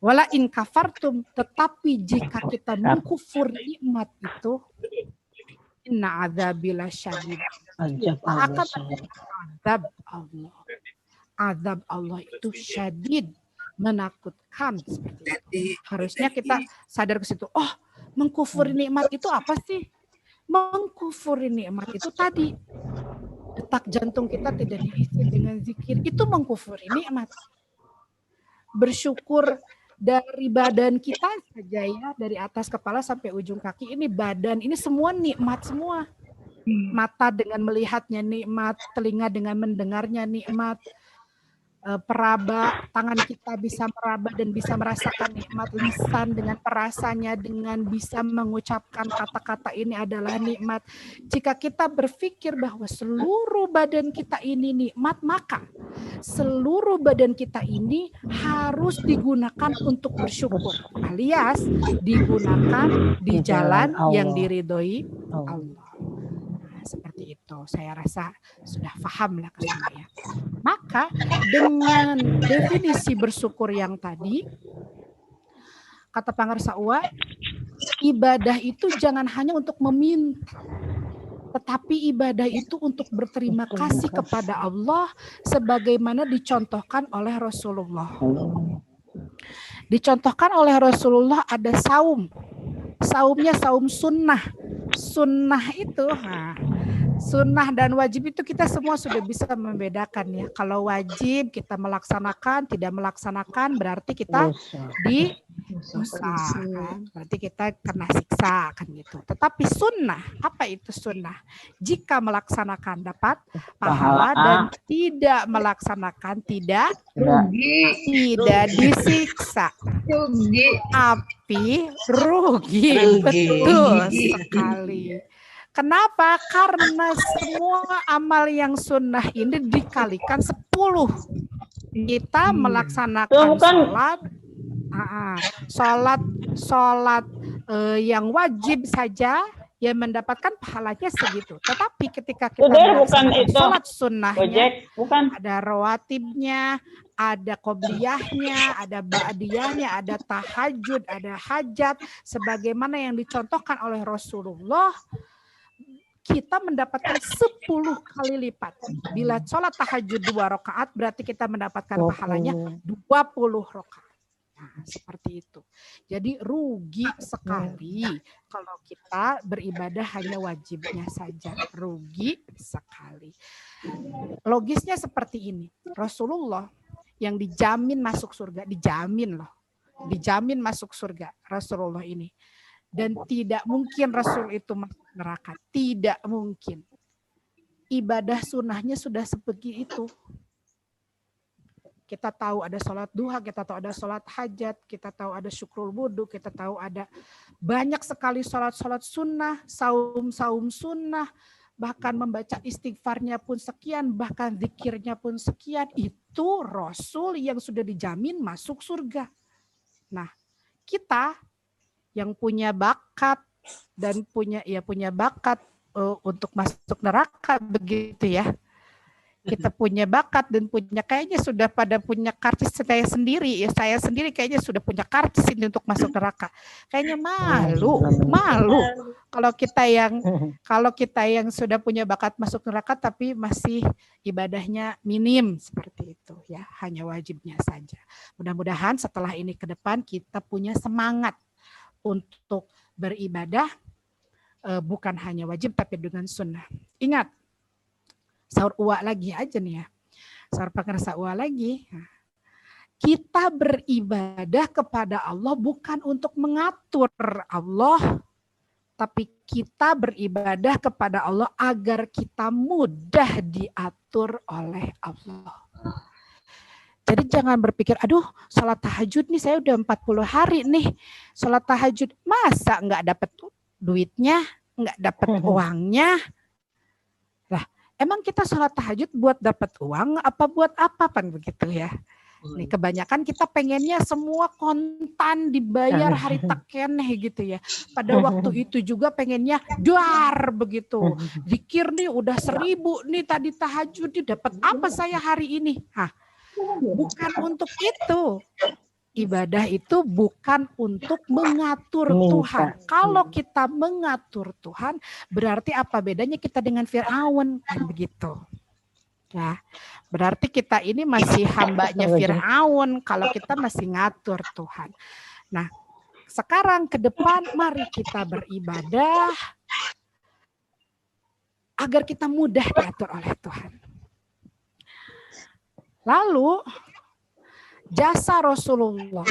Wala in kafartum, tetapi jika kita mengkufur nikmat itu, inna adzabil syadid, akan azab Allah. Azab Allah itu syadid, menakutkan, seperti itu. Harusnya kita sadar ke situ. Oh, mengkufuri nikmat itu apa sih? Mengkufuri nikmat itu tadi, detak jantung kita tidak diisi dengan zikir, itu mengkufuri nikmat. Bersyukur dari badan kita saja ya, dari atas kepala sampai ujung kaki, ini badan, ini semua nikmat semua. Mata dengan melihatnya nikmat, telinga dengan mendengarnya nikmat, peraba, tangan kita bisa meraba dan bisa merasakan nikmat, lisan dengan perasaannya, dengan bisa mengucapkan kata-kata ini adalah nikmat. Jika kita berpikir bahwa seluruh badan kita ini nikmat, maka seluruh badan kita ini harus digunakan untuk bersyukur, alias digunakan di jalan yang diridhoi Allah. Seperti itu, saya rasa sudah paham lah kesana ya. Maka dengan definisi bersyukur yang tadi, kata pangarsa uwa, ibadah itu jangan hanya untuk meminta, tetapi ibadah itu untuk berterima kasih kepada Allah, sebagaimana dicontohkan oleh Rasulullah. Dicontohkan oleh Rasulullah ada saum. Saumnya saum sunnah. Sunnah itu, sunnah dan wajib itu kita semua sudah bisa membedakan ya. Kalau wajib kita melaksanakan, tidak melaksanakan berarti kita dosa, kan? Berarti kita kena siksa kan gitu. Tetapi sunnah, apa itu sunnah? Jika melaksanakan dapat pahala dan tidak melaksanakan tidak disiksa. Tapi rugi. Betul sekali. Kenapa? Karena semua amal yang sunnah ini dikalikan 10. Kita melaksanakan sholat yang wajib saja ya mendapatkan pahalanya segitu. Tetapi ketika kita melaksanakan sholat sunnahnya, ada rawatibnya, ada qobliyahnya, ada ba'diyahnya, ada tahajud, ada hajat, sebagaimana yang dicontohkan oleh Rasulullah, kita mendapatkan 10 kali lipat. Bila sholat tahajud 2 rakaat, berarti kita mendapatkan pahalanya 20 rakaat. Nah, seperti itu. Jadi rugi sekali kalau kita beribadah hanya wajibnya saja. Rugi sekali. Logisnya seperti ini. Rasulullah yang dijamin masuk surga, dijamin loh. Dijamin masuk surga Rasulullah ini. Dan tidak mungkin Rasul itu masuk neraka. Tidak mungkin. Ibadah sunnahnya sudah sebegitu itu. Kita tahu ada sholat duha, kita tahu ada sholat hajat, kita tahu ada syukrul wudhu, kita tahu ada banyak sekali sholat-sholat sunnah, saum-saum sunnah, bahkan membaca istighfarnya pun sekian, bahkan zikirnya pun sekian. Itu Rasul yang sudah dijamin masuk surga. Nah, kita yang punya bakat dan punya bakat untuk masuk neraka begitu ya. Kita punya bakat dan punya kayaknya sudah pada punya karcis saya sendiri ya, saya sendiri kayaknya sudah punya karcis ini untuk masuk neraka. Kayaknya malu kalau kita yang sudah punya bakat masuk neraka tapi masih ibadahnya minim seperti itu ya, hanya wajibnya saja. Mudah-mudahan setelah ini ke depan kita punya semangat untuk beribadah bukan hanya wajib tapi dengan sunnah. Ingat, sahur uwa lagi aja nih ya. Sahur pengerasa uwa lagi. Kita beribadah kepada Allah bukan untuk mengatur Allah, tapi kita beribadah kepada Allah agar kita mudah diatur oleh Allah. Jadi jangan berpikir, aduh sholat tahajud nih saya udah 40 hari nih. Sholat tahajud masa nggak dapat duitnya, nggak dapat uangnya. Emang kita sholat tahajud buat dapat uang apa buat apa kan begitu ya? Nih kebanyakan kita pengennya semua kontan dibayar hari takeneh gitu ya. Pada waktu itu juga pengennya dar begitu. Zikir nih udah 1000 nih tadi tahajud nih dapat apa saya hari ini? Bukan untuk itu. Ibadah itu bukan untuk mengatur Tuhan. Kalau kita mengatur Tuhan, berarti apa bedanya kita dengan Fir'aun? Kan begitu. Ya, berarti kita ini masih hambanya Fir'aun kalau kita masih ngatur Tuhan. Nah, sekarang ke depan mari kita beribadah agar kita mudah diatur oleh Tuhan. Lalu jasa Rasulullah.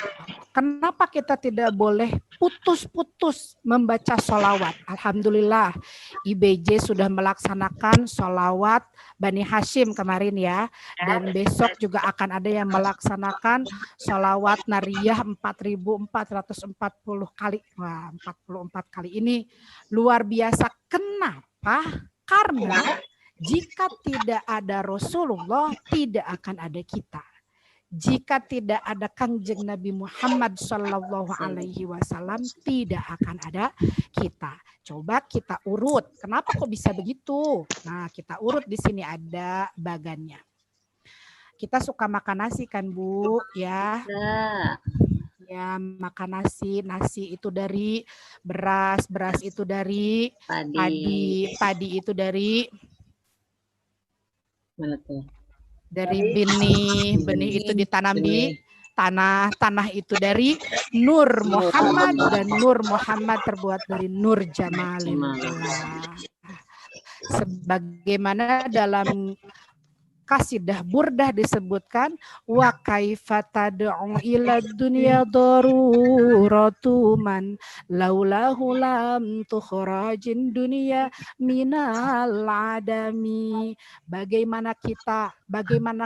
Kenapa kita tidak boleh putus-putus membaca sholawat? Alhamdulillah, IBJ sudah melaksanakan sholawat Bani Hashim kemarin ya. Dan besok juga akan ada yang melaksanakan sholawat Nariyah 4.440 kali. Wah, 44 kali ini luar biasa. Kenapa? Karena jika tidak ada Rasulullah, tidak akan ada kita. Jika tidak ada Kangjeng Nabi Muhammad Sallallahu Alaihi Wasallam, tidak akan ada kita. Coba kita urut. Kenapa kok bisa begitu? Nah, kita urut di sini ada bagannya. Kita suka makan nasi kan Bu? Ya. Ya, makan nasi. Nasi itu dari beras, beras itu dari padi itu dari
mana tuh?
Dari benih itu ditanam di tanah, tanah itu dari Nur Muhammad dan Nur Muhammad terbuat dari Nur Jamalillah. Sebagaimana dalam kasidah burdah disebutkan wa kaifa tad'u ila dunya daruratu man laulahu lam tukhrajin dunya minal adami. Bagaimana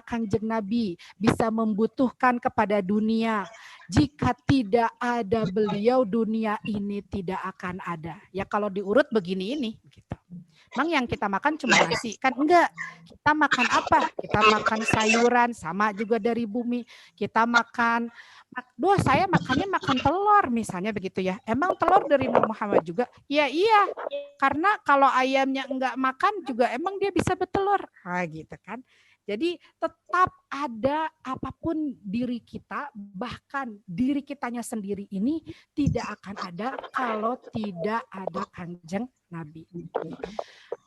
Kangjeng Nabi bisa membutuhkan kepada dunia, jika tidak ada beliau dunia ini tidak akan ada. Ya kalau diurut begini ini gitu. Emang yang kita makan cuma nasi? Kan enggak. Kita makan apa? Kita makan sayuran, sama juga dari bumi. Kita makan, saya makannya makan telur misalnya begitu ya. Emang telur dari Nabi Muhammad juga? Ya iya. Karena kalau ayamnya enggak makan juga emang dia bisa bertelur. Nah gitu kan. Jadi tetap ada apapun diri kita, bahkan diri kitanya sendiri ini tidak akan ada kalau tidak ada Kangjeng Nabi.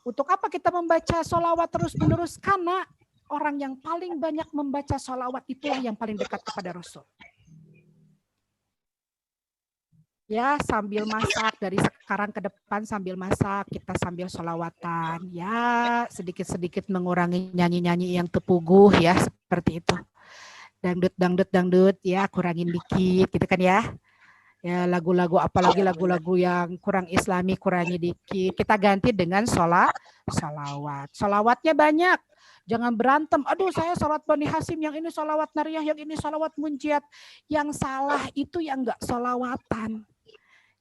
Untuk apa kita membaca sholawat terus-menerus? Karena orang yang paling banyak membaca sholawat itulah yang paling dekat kepada Rasul. Ya, sambil masak, dari sekarang ke depan sambil masak, kita sambil sholawatan. Ya, sedikit-sedikit mengurangi nyanyi-nyanyi yang tepuguh ya, seperti itu. dangdut ya, kurangin dikit gitu kan ya. Ya lagu-lagu, apalagi lagu-lagu yang kurang islami, kurangi dikit. Kita ganti dengan salawat. Salawatnya banyak. Jangan berantem. Aduh, saya salawat Bani Hasim, yang ini salawat Nariyah, yang ini salawat Munjiat. Yang salah itu yang enggak salawatan.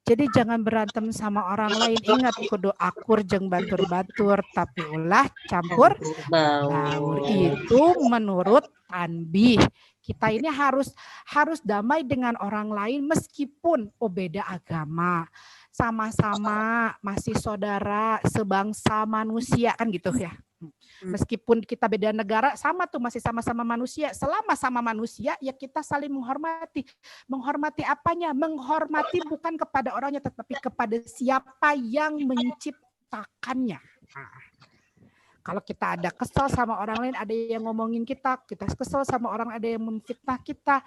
Jadi jangan berantem sama orang lain. Ingat, kudu akur jeung batur-batur, tapi ulah campur baur. Itu menurut tanbih. Kita ini harus damai dengan orang lain meskipun beda agama. Sama-sama masih saudara, sebangsa manusia kan gitu ya. Meskipun kita beda negara, sama tuh, masih sama-sama manusia. Selama sama manusia, ya kita saling menghormati. Menghormati apanya? Menghormati bukan kepada orangnya, tetapi kepada siapa yang menciptakannya. Nah, kalau kita ada kesel sama orang lain, ada yang ngomongin kita kesel sama orang, ada yang memfitnah kita,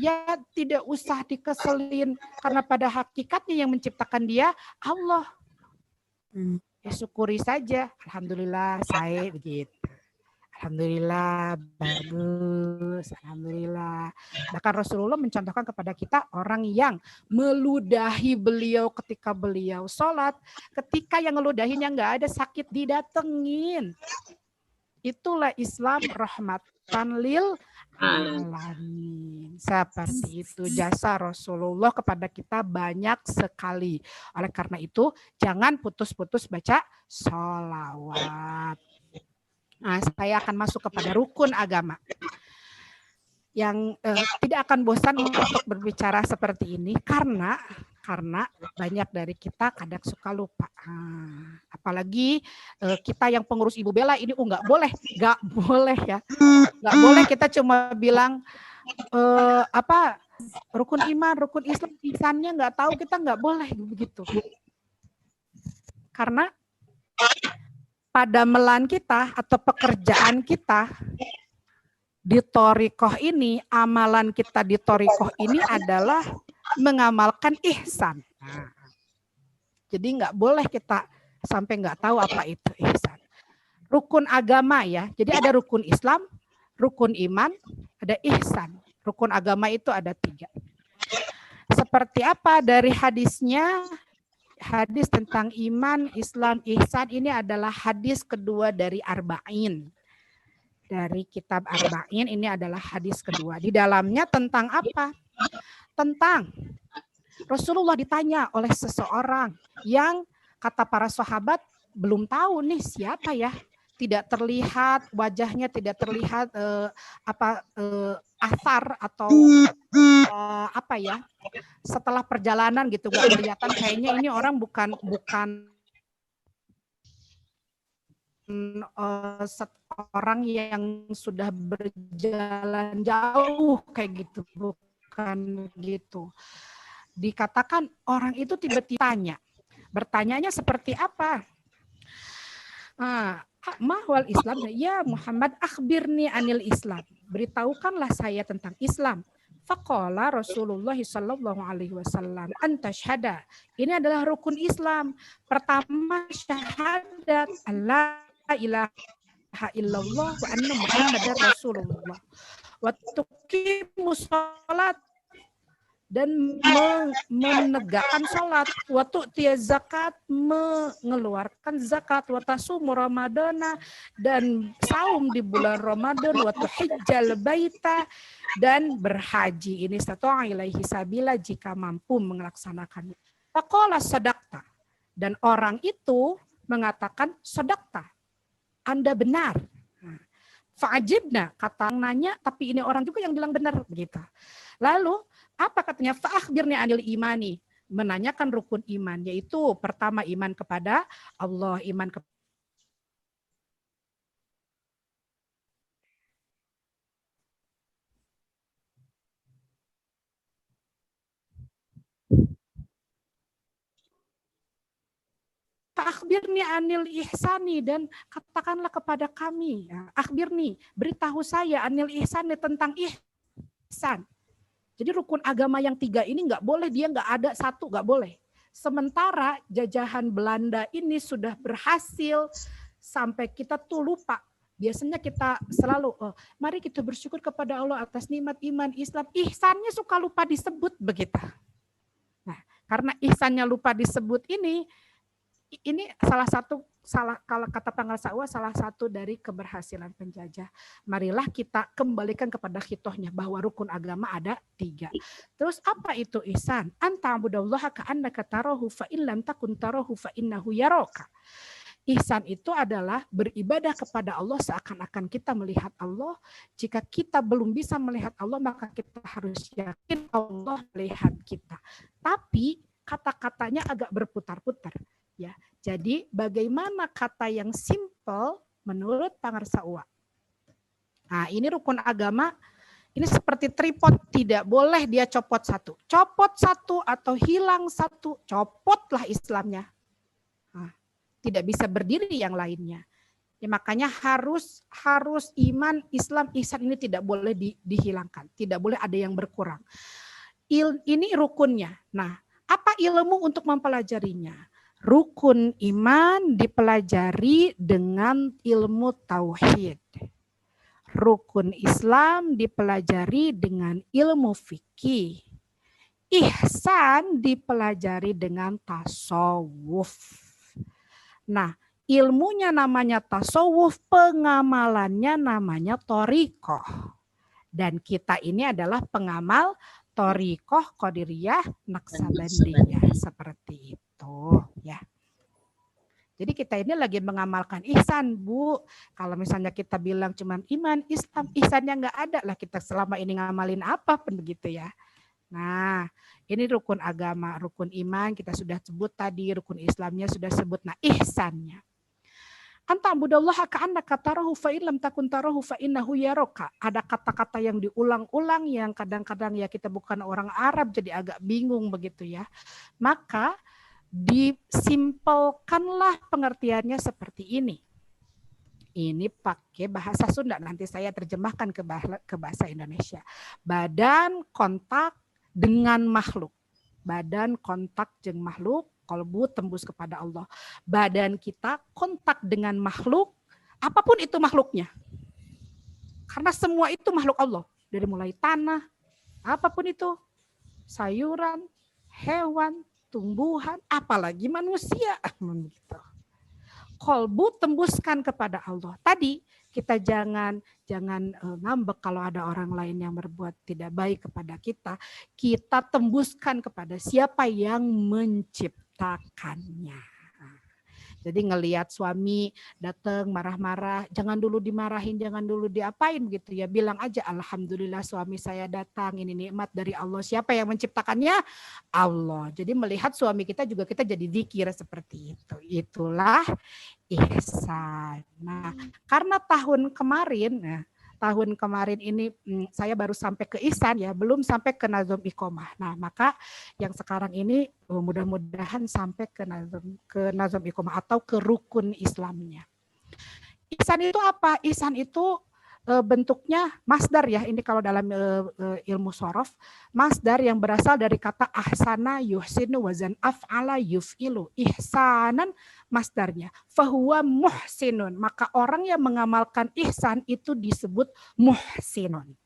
ya tidak usah dikeselin, karena pada hakikatnya yang menciptakan dia Allah. Ya syukuri saja, alhamdulillah saya begitu. Alhamdulillah bagus, alhamdulillah. Bahkan Rasulullah mencontohkan kepada kita orang yang meludahi beliau ketika beliau sholat, ketika yang ngeludahinya nggak ada, sakit didatengin. Itulah Islam, rahmatan lil alamin. Seperti itu jasa Rasulullah kepada kita banyak sekali. Oleh karena itu jangan putus-putus baca sholawat. Nah, saya akan masuk kepada rukun agama yang tidak akan bosan untuk berbicara seperti ini karena banyak dari kita kadang suka lupa. Apalagi kita yang pengurus Ibu Bella ini nggak boleh ya, nggak boleh kita cuma bilang rukun iman, rukun Islam, ihsannya nggak tahu, kita nggak boleh begitu. Karena pada melan kita atau pekerjaan kita di Thoriqoh ini, amalan kita di Thoriqoh ini adalah mengamalkan ihsan. Nah, jadi nggak boleh kita sampai nggak tahu apa itu ihsan. Rukun agama ya, jadi ada rukun Islam, rukun iman, ada ihsan. Rukun agama itu ada 3. Seperti apa dari hadisnya? Hadis tentang iman, Islam, ihsan ini adalah hadis kedua dari Arba'in. Dari kitab Arba'in ini adalah hadis kedua. Di dalamnya tentang apa? Tentang Rasulullah ditanya oleh seseorang yang kata para sahabat belum tahu nih siapa ya. Tidak terlihat wajahnya, tidak terlihat asar atau apa ya, setelah perjalanan gitu nggak kelihatan, kayaknya ini orang bukan orang yang sudah berjalan jauh kayak gitu, bukan gitu. Dikatakan orang itu tiba-tiba bertanyanya seperti apa? Mahwal Islam, ya Muhammad, akhbirni anil Islam, beritahukanlah saya tentang Islam. Faqala Rasulullah sallallahu alaihi wasallam, anta syahada. Ini adalah rukun Islam. Pertama syahadat Allah ilaha illallah wa anna Muhammadar Rasulullah. Wa tuqimus shalat, dan menegakkan sholat, waktu tia zakat, mengeluarkan zakat, watasumu ramadana, dan saum di bulan Ramadan, waktu hijjal baita, dan berhaji. Ini satu ilaihi sabila jika mampu melaksanakannya. Faqala sadaqta, dan orang itu mengatakan sadaqta, Anda benar. Fa'ajibna, kata nanya, tapi ini orang juga yang bilang benar begitu. Lalu apa katanya? Fa'akhbirni anil imani, menanyakan rukun iman, yaitu pertama iman kepada Allah, iman kepada akhbirni anil ihsani, dan katakanlah kepada kami, akhbirni, beritahu saya anil ihsani, tentang ihsan. Jadi rukun agama yang 3 ini nggak boleh, dia nggak ada satu, nggak boleh. Sementara jajahan Belanda ini sudah berhasil sampai kita tuh lupa biasanya kita selalu, mari kita bersyukur kepada Allah atas nikmat iman, Islam. Ihsannya suka lupa disebut begitu. Nah, karena ihsannya lupa disebut ini kalau kata pengarsawa salah satu dari keberhasilan penjajah. Marilah kita kembalikan kepada khitohnya bahwa rukun agama ada 3. Terus apa itu ihsan? Anta'budallaha ka'annaka tarahu fa in lam takun tarahu fa innahu yaraka. Ihsan itu adalah beribadah kepada Allah seakan-akan kita melihat Allah. Jika kita belum bisa melihat Allah, maka kita harus yakin Allah melihat kita. Tapi kata-katanya agak berputar-putar. Ya, jadi bagaimana kata yang simple menurut Pangarsaua? Nah, ini rukun agama, ini seperti tripod, tidak boleh dia copot satu. Copot satu atau hilang satu, copotlah Islamnya. Nah, tidak bisa berdiri yang lainnya. Ya, makanya harus iman, Islam, ihsan ini tidak boleh dihilangkan, tidak boleh ada yang berkurang. Ini rukunnya. Nah, apa ilmu untuk mempelajarinya? Rukun iman dipelajari dengan ilmu tauhid. Rukun Islam dipelajari dengan ilmu fikih. Ihsan dipelajari dengan tasawuf. Nah, ilmunya namanya tasawuf, pengamalannya namanya thoriqah. Dan kita ini adalah pengamal thoriqah Qadiriyah Naqsabandiyah seperti itu. Ya. Jadi kita ini lagi mengamalkan ihsan, Bu. Kalau misalnya kita bilang cuman iman, Islam, ihsannya nggak ada lah, kita selama ini ngamalin apa pun begitu ya. Nah, ini rukun agama, rukun iman kita sudah sebut tadi, rukun Islamnya sudah sebut. Nah, ihsannya. Anta'budallaha ka'annaka tarahu fa in lam takun tarahu fa innahu yaraka. Ada kata-kata yang diulang-ulang yang kadang-kadang ya kita bukan orang Arab jadi agak bingung begitu ya. Maka disimpelkanlah pengertiannya seperti ini. Ini pakai bahasa Sunda, nanti saya terjemahkan ke bahasa Indonesia. Badan kontak dengan makhluk. Badan kontak jeung makhluk, qalbu tembus kepada Allah. Badan kita kontak dengan makhluk, apapun itu makhluknya. Karena semua itu makhluk Allah. Dari mulai tanah, apapun itu, sayuran, hewan, tumbuhan, apalagi manusia. Qalbu tembuskan kepada Allah. Tadi kita jangan ngambek kalau ada orang lain yang berbuat tidak baik kepada kita. Kita tembuskan kepada siapa yang menciptakannya. Jadi ngelihat suami datang marah-marah, jangan dulu dimarahin, jangan dulu diapain gitu ya. Bilang aja alhamdulillah suami saya datang, ini nikmat dari Allah. Siapa yang menciptakannya? Allah. Jadi melihat suami kita juga kita jadi zikir seperti itu. Itulah ihsan. Nah, karena tahun kemarin ini saya baru sampai ke ihsan ya, belum sampai ke nazom iqomah. Nah, maka yang sekarang ini mudah-mudahan sampai ke nazom iqomah atau ke rukun Islamnya. Ihsan itu apa? Ihsan itu bentuknya masdar ya. Ini kalau dalam ilmu shorof, masdar yang berasal dari kata ahsana yuhsinu wazan af'ala yuf'ilu. Ihsanan masdarnya fahuwa muhsinun, maka orang yang mengamalkan ihsan itu disebut muhsinun.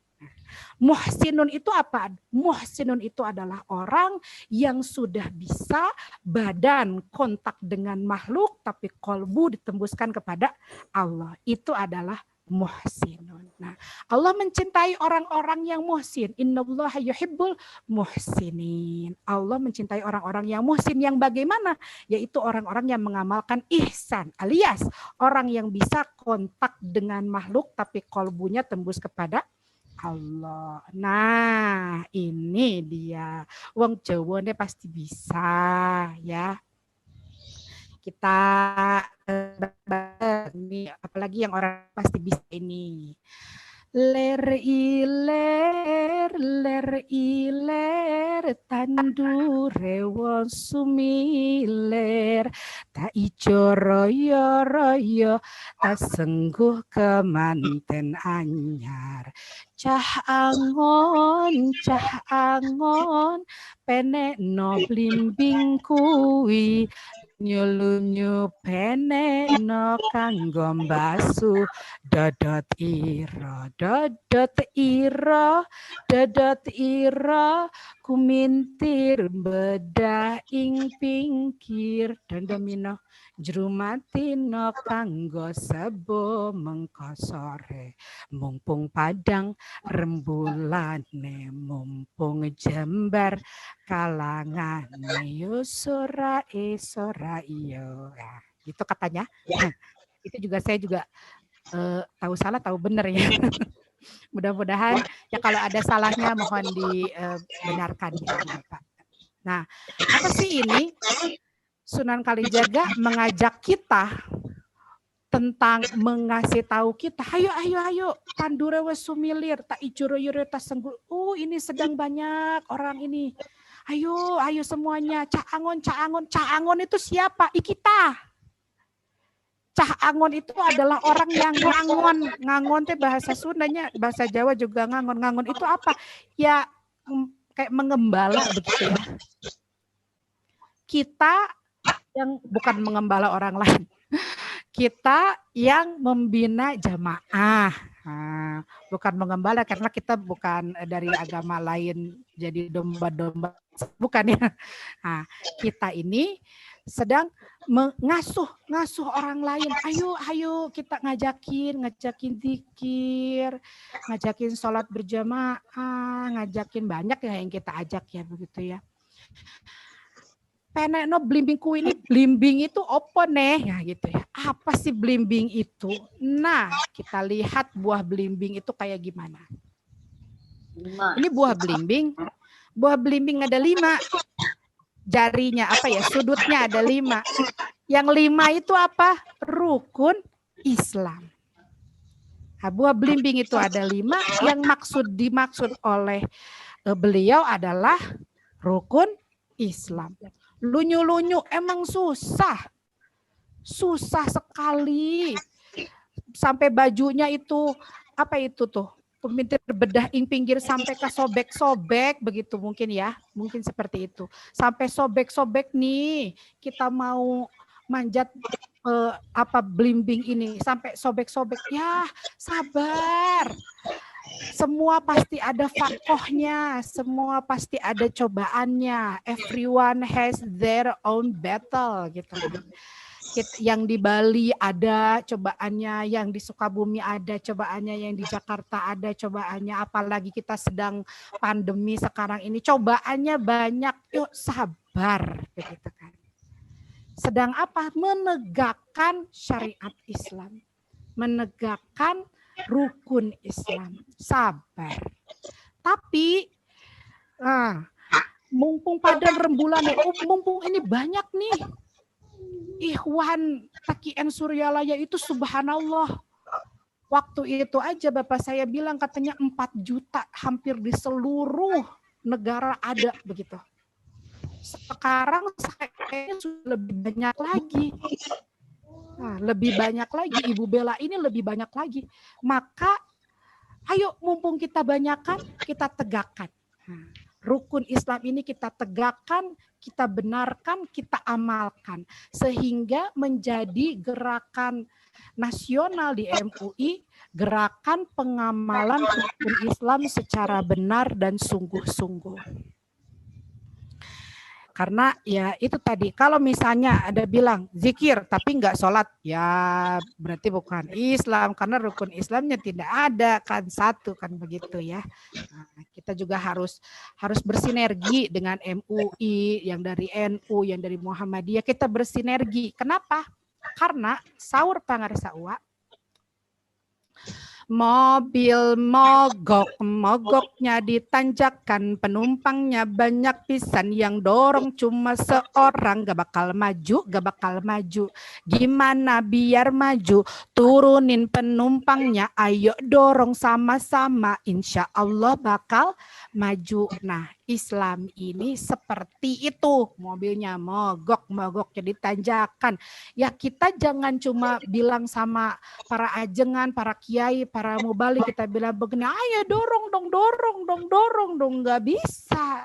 Muhsinun itu apa? Muhsinun itu adalah orang yang sudah bisa badan kontak dengan makhluk tapi qalbu ditembuskan kepada Allah. Itu adalah muhsinun. Nah, Allah mencintai orang-orang yang muhsin. Innallaha yuhibbul muhsinin. Allah mencintai orang-orang yang muhsin yang bagaimana? Yaitu orang-orang yang mengamalkan ihsan, alias orang yang bisa kontak dengan makhluk tapi qalbunya tembus kepada Allah. Nah, ini dia. Wong Jawa pasti bisa ya. Kita ini apalagi yang orang pasti bisa ini. Ler iler tandure wong sumiler ta ijo royo ta sengguh kemanten anyar cah angon penek no blimbing kuwi nyulunyu penekno kanggo mbasu dodot ira kumintir bedah ing pinggir dandomino jrumatino kanggo sebo mengko sore mumpung padang rembulane mumpung jembar kalangane yo sora iyo. Nah, gitu katanya. Itu juga saya juga tahu salah tahu benar ya. Mudah-mudahan ya kalau ada salahnya mohon dibenarkan ya Bapak. Nah, apa sih ini? Sunan Kalijaga mengajak kita tentang mengasih tahu kita, ayo tandure wes sumilir tak ijuro yure tas senggul. Ini sedang banyak orang ini. Ayo semuanya, Cak Angon itu siapa? Kita. Cak Angon itu adalah orang yang ngangon teh bahasa Sundanya, bahasa Jawa juga ngangon itu apa? Ya kayak mengembala begitu ya. Kita yang bukan mengembala orang lain. Kita yang membina jamaah. Nah, bukan mengembala karena kita bukan dari agama lain jadi domba-domba, bukan ya. Nah, kita ini sedang ngasuh orang lain. Ayo kita ngajakin zikir, ngajakin sholat berjamaah, ngajakin banyak ya yang kita ajak ya begitu ya. Penekno blimbing ini, blimbing itu apa nih? Ya gitu ya. Apa sih blimbing itu? Nah, kita lihat buah blimbing itu kayak gimana. Ini buah blimbing. Buah blimbing ada 5. Jarinya apa ya? Sudutnya ada 5. Yang 5 itu apa? Rukun Islam. Nah, buah blimbing itu ada 5. Yang dimaksud oleh beliau adalah rukun Islam. Lunyu-lunyu emang susah sekali. Sampai bajunya itu apa itu tuh? Kumintir bedah ing pinggir sampai ke sobek-sobek begitu mungkin ya. Mungkin seperti itu. Sampai sobek-sobek nih. Kita mau manjat blimbing ini sampai sobek-sobek. Ya, sabar. Semua pasti ada fakohnya, semua pasti ada cobaannya. Everyone has their own battle gitu. Yang di Bali ada cobaannya, yang di Sukabumi ada cobaannya, yang di Jakarta ada cobaannya. Apalagi kita sedang pandemi sekarang ini, cobaannya banyak. Yuk sabar begitu kan. Sedang apa? Menegakkan syariat Islam, menegakkan rukun Islam, sabar. Tapi mumpung pada rembulan, mumpung ini banyak nih ikhwan Takian Suryalaya itu subhanallah. Waktu itu aja Bapak saya bilang katanya 4 juta hampir di seluruh negara ada begitu. Sekarang kayaknya sudah lebih banyak lagi. Nah, lebih banyak lagi, Ibu Bella ini lebih banyak lagi. Maka ayo mumpung kita banyakkan, kita tegakkan. Nah, rukun Islam ini kita tegakkan, kita benarkan, kita amalkan. Sehingga menjadi gerakan nasional di MUI, gerakan pengamalan rukun Islam secara benar dan sungguh-sungguh. Karena ya itu tadi, kalau misalnya ada bilang zikir tapi enggak sholat, ya berarti bukan Islam, karena rukun Islamnya tidak ada kan, satu kan begitu ya. Nah, kita juga harus bersinergi dengan MUI, yang dari NU, yang dari Muhammadiyah, kita bersinergi. Kenapa? Karena sahur pangarsa uwa, mobil mogoknya ditanjakan, penumpangnya banyak pisan, yang dorong cuma seorang, gak bakal maju. Gimana biar maju? Turunin penumpangnya, ayo dorong sama-sama, insya Allah bakal maju. Nah, Islam ini seperti itu, mobilnya mogoknya ditanjakan. Ya kita jangan cuma bilang sama para ajengan, para kiai, para mubalik, kita bilang begini, ayo dorong dong, nggak bisa.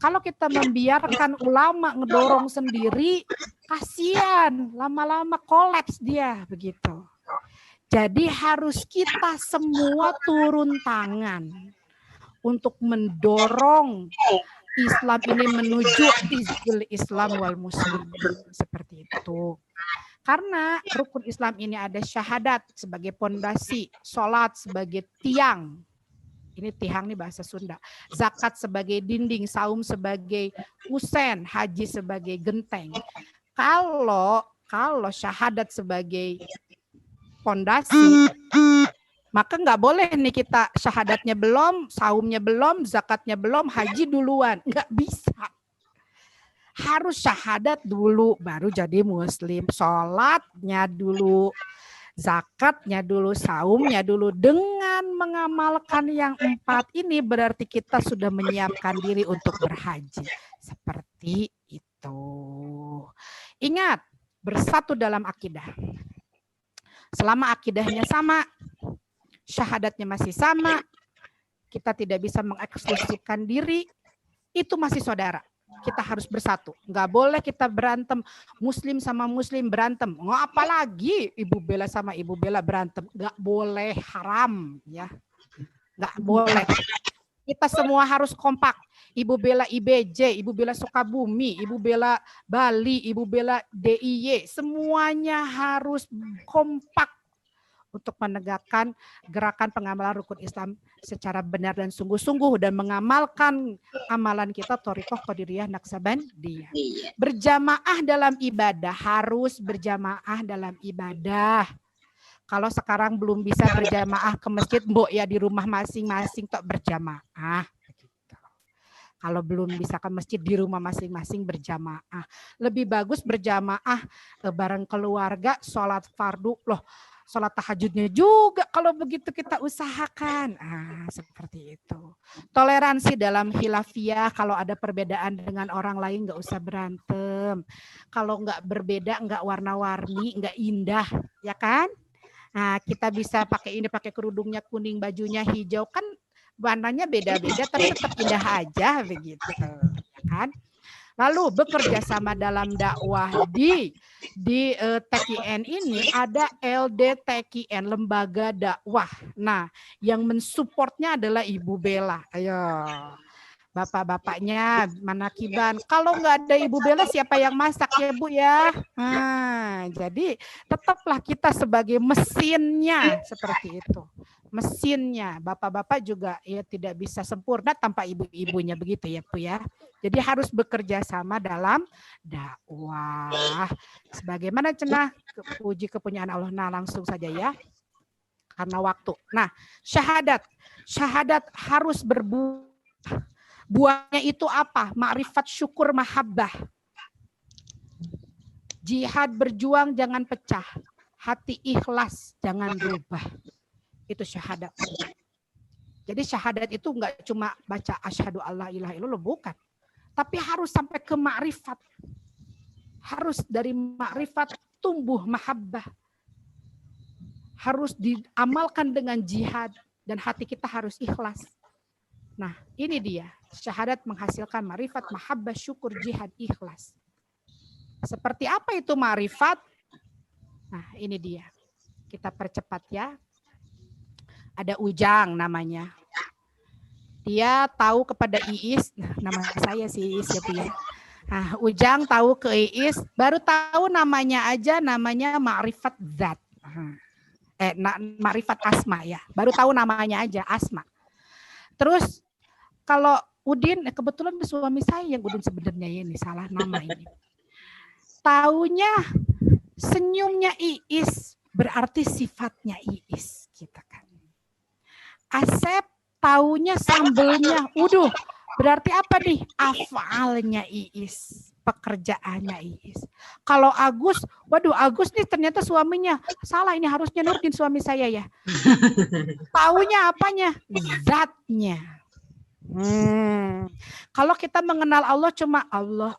Kalau kita membiarkan ulama ngedorong sendiri, kasihan, lama-lama kolaps dia begitu. Jadi harus kita semua turun tangan untuk mendorong Islam ini menuju izil Islam wal muslim, seperti itu. Karena rukun Islam ini ada syahadat sebagai pondasi, sholat sebagai tiang. Ini tiang nih bahasa Sunda. Zakat sebagai dinding, saum sebagai kusen, haji sebagai genteng. Kalau syahadat sebagai pondasi, maka nggak boleh nih kita syahadatnya belum, saumnya belum, zakatnya belum, haji duluan. Nggak bisa. Harus syahadat dulu, baru jadi muslim. Sholatnya dulu, zakatnya dulu, saumnya dulu. Dengan mengamalkan yang 4 ini berarti kita sudah menyiapkan diri untuk berhaji. Seperti itu. Ingat, bersatu dalam akidah. Selama akidahnya sama, syahadatnya masih sama, kita tidak bisa mengeksklusifkan diri, itu masih saudara. Kita harus bersatu. Nggak boleh kita berantem, muslim sama muslim berantem. Apalagi ibu bela sama ibu bela berantem. Nggak boleh, haram. Ya, nggak boleh. Kita semua harus kompak. Ibu bela IBJ, ibu bela Sukabumi, ibu bela Bali, ibu bela DIY. Semuanya harus kompak untuk menegakkan gerakan pengamalan rukun Islam secara benar dan sungguh-sungguh dan mengamalkan amalan kita Thariqah Qadiriyah Naqsabandiyah. Berjamaah dalam ibadah, harus berjamaah dalam ibadah. Kalau sekarang belum bisa berjamaah ke masjid, mbok ya di rumah masing-masing tok berjamaah. Kalau belum bisa ke masjid, di rumah masing-masing berjamaah. Lebih bagus berjamaah bareng keluarga, sholat fardu. Loh, sholat tahajudnya juga kalau begitu kita usahakan. Seperti itu. Toleransi dalam khilafiyah, kalau ada perbedaan dengan orang lain nggak usah berantem. Kalau nggak berbeda, nggak warna-warni, nggak indah, ya kan? Nah, kita bisa pakai ini, pakai kerudungnya kuning, bajunya hijau, kan warnanya beda-beda tapi tetap indah aja begitu, ya kan? Lalu bekerja sama dalam dakwah di TKN ini ada LDTKN, lembaga dakwah. Nah, yang mensupportnya adalah Ibu Bella. Ayo, bapak-bapaknya manakiban. Kalau nggak ada Ibu Bella, siapa yang masak ya Bu ya? Nah, jadi tetaplah kita sebagai mesinnya seperti itu. Mesinnya, bapak-bapak juga ya tidak bisa sempurna tanpa ibu-ibunya begitu ya Bu ya. Jadi harus bekerja sama dalam dakwah. Sebagaimana cenah puji kepunyaan Allah. Nah, langsung saja ya. Karena waktu. Nah, syahadat harus berbuah. Buahnya itu apa? Ma'rifat, syukur, mahabbah. Jihad, berjuang jangan pecah. Hati ikhlas jangan berubah. Itu syahadat. Jadi syahadat itu enggak cuma baca asyhadu alla ilaha illallah, bukan. Tapi harus sampai ke ma'rifat. Harus dari ma'rifat tumbuh mahabbah. Harus diamalkan dengan jihad dan hati kita harus ikhlas. Nah, ini dia. Syahadat menghasilkan ma'rifat, mahabbah, syukur, jihad, ikhlas. Seperti apa itu ma'rifat? Nah, ini dia. Kita percepat ya. Ada Ujang namanya. Dia tahu kepada Iis, nama saya si Iis ya Bu ya. Nah, Ujang tahu ke Iis, baru tahu namanya aja, namanya ma'rifat zat. Ma'rifat asma ya. Baru tahu namanya aja, asma. Terus kalau Udin, kebetulan suami saya yang Udin sebenarnya ini, salah nama ini. Taunya senyumnya Iis, berarti sifatnya Iis. Kita kan. Asep taunya sambelnya, berarti apa nih? Afalnya Iis, pekerjaannya Iis. Kalau Agus, Agus nih ternyata suaminya. Salah, ini harusnya Nurdin suami saya ya. Taunya apanya? Zatnya. Kalau kita mengenal Allah cuma Allah,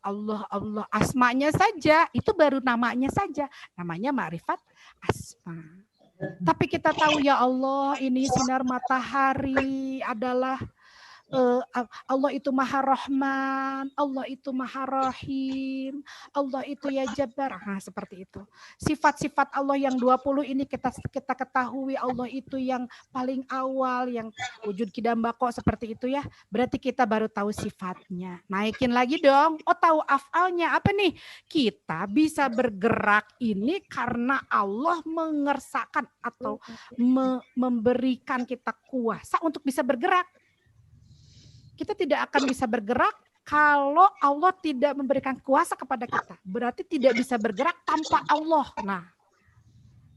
asmanya saja, itu baru namanya saja. Namanya ma'rifat asma. Tapi kita tahu ya Allah, ini sinar matahari adalah Allah itu Maha Rahman, Allah itu Maha Rahim, Allah itu ya Jabbar. Nah, seperti itu. Sifat-sifat Allah yang 20 ini kita ketahui Allah itu yang paling awal, yang wujud kidam bako seperti itu ya. Berarti kita baru tahu sifatnya. Naikin lagi dong. Oh, tahu afalnya apa nih? Kita bisa bergerak ini karena Allah mengersakan atau memberikan kita kuasa untuk bisa bergerak. Kita tidak akan bisa bergerak kalau Allah tidak memberikan kuasa kepada kita. Berarti tidak bisa bergerak tanpa Allah. Nah,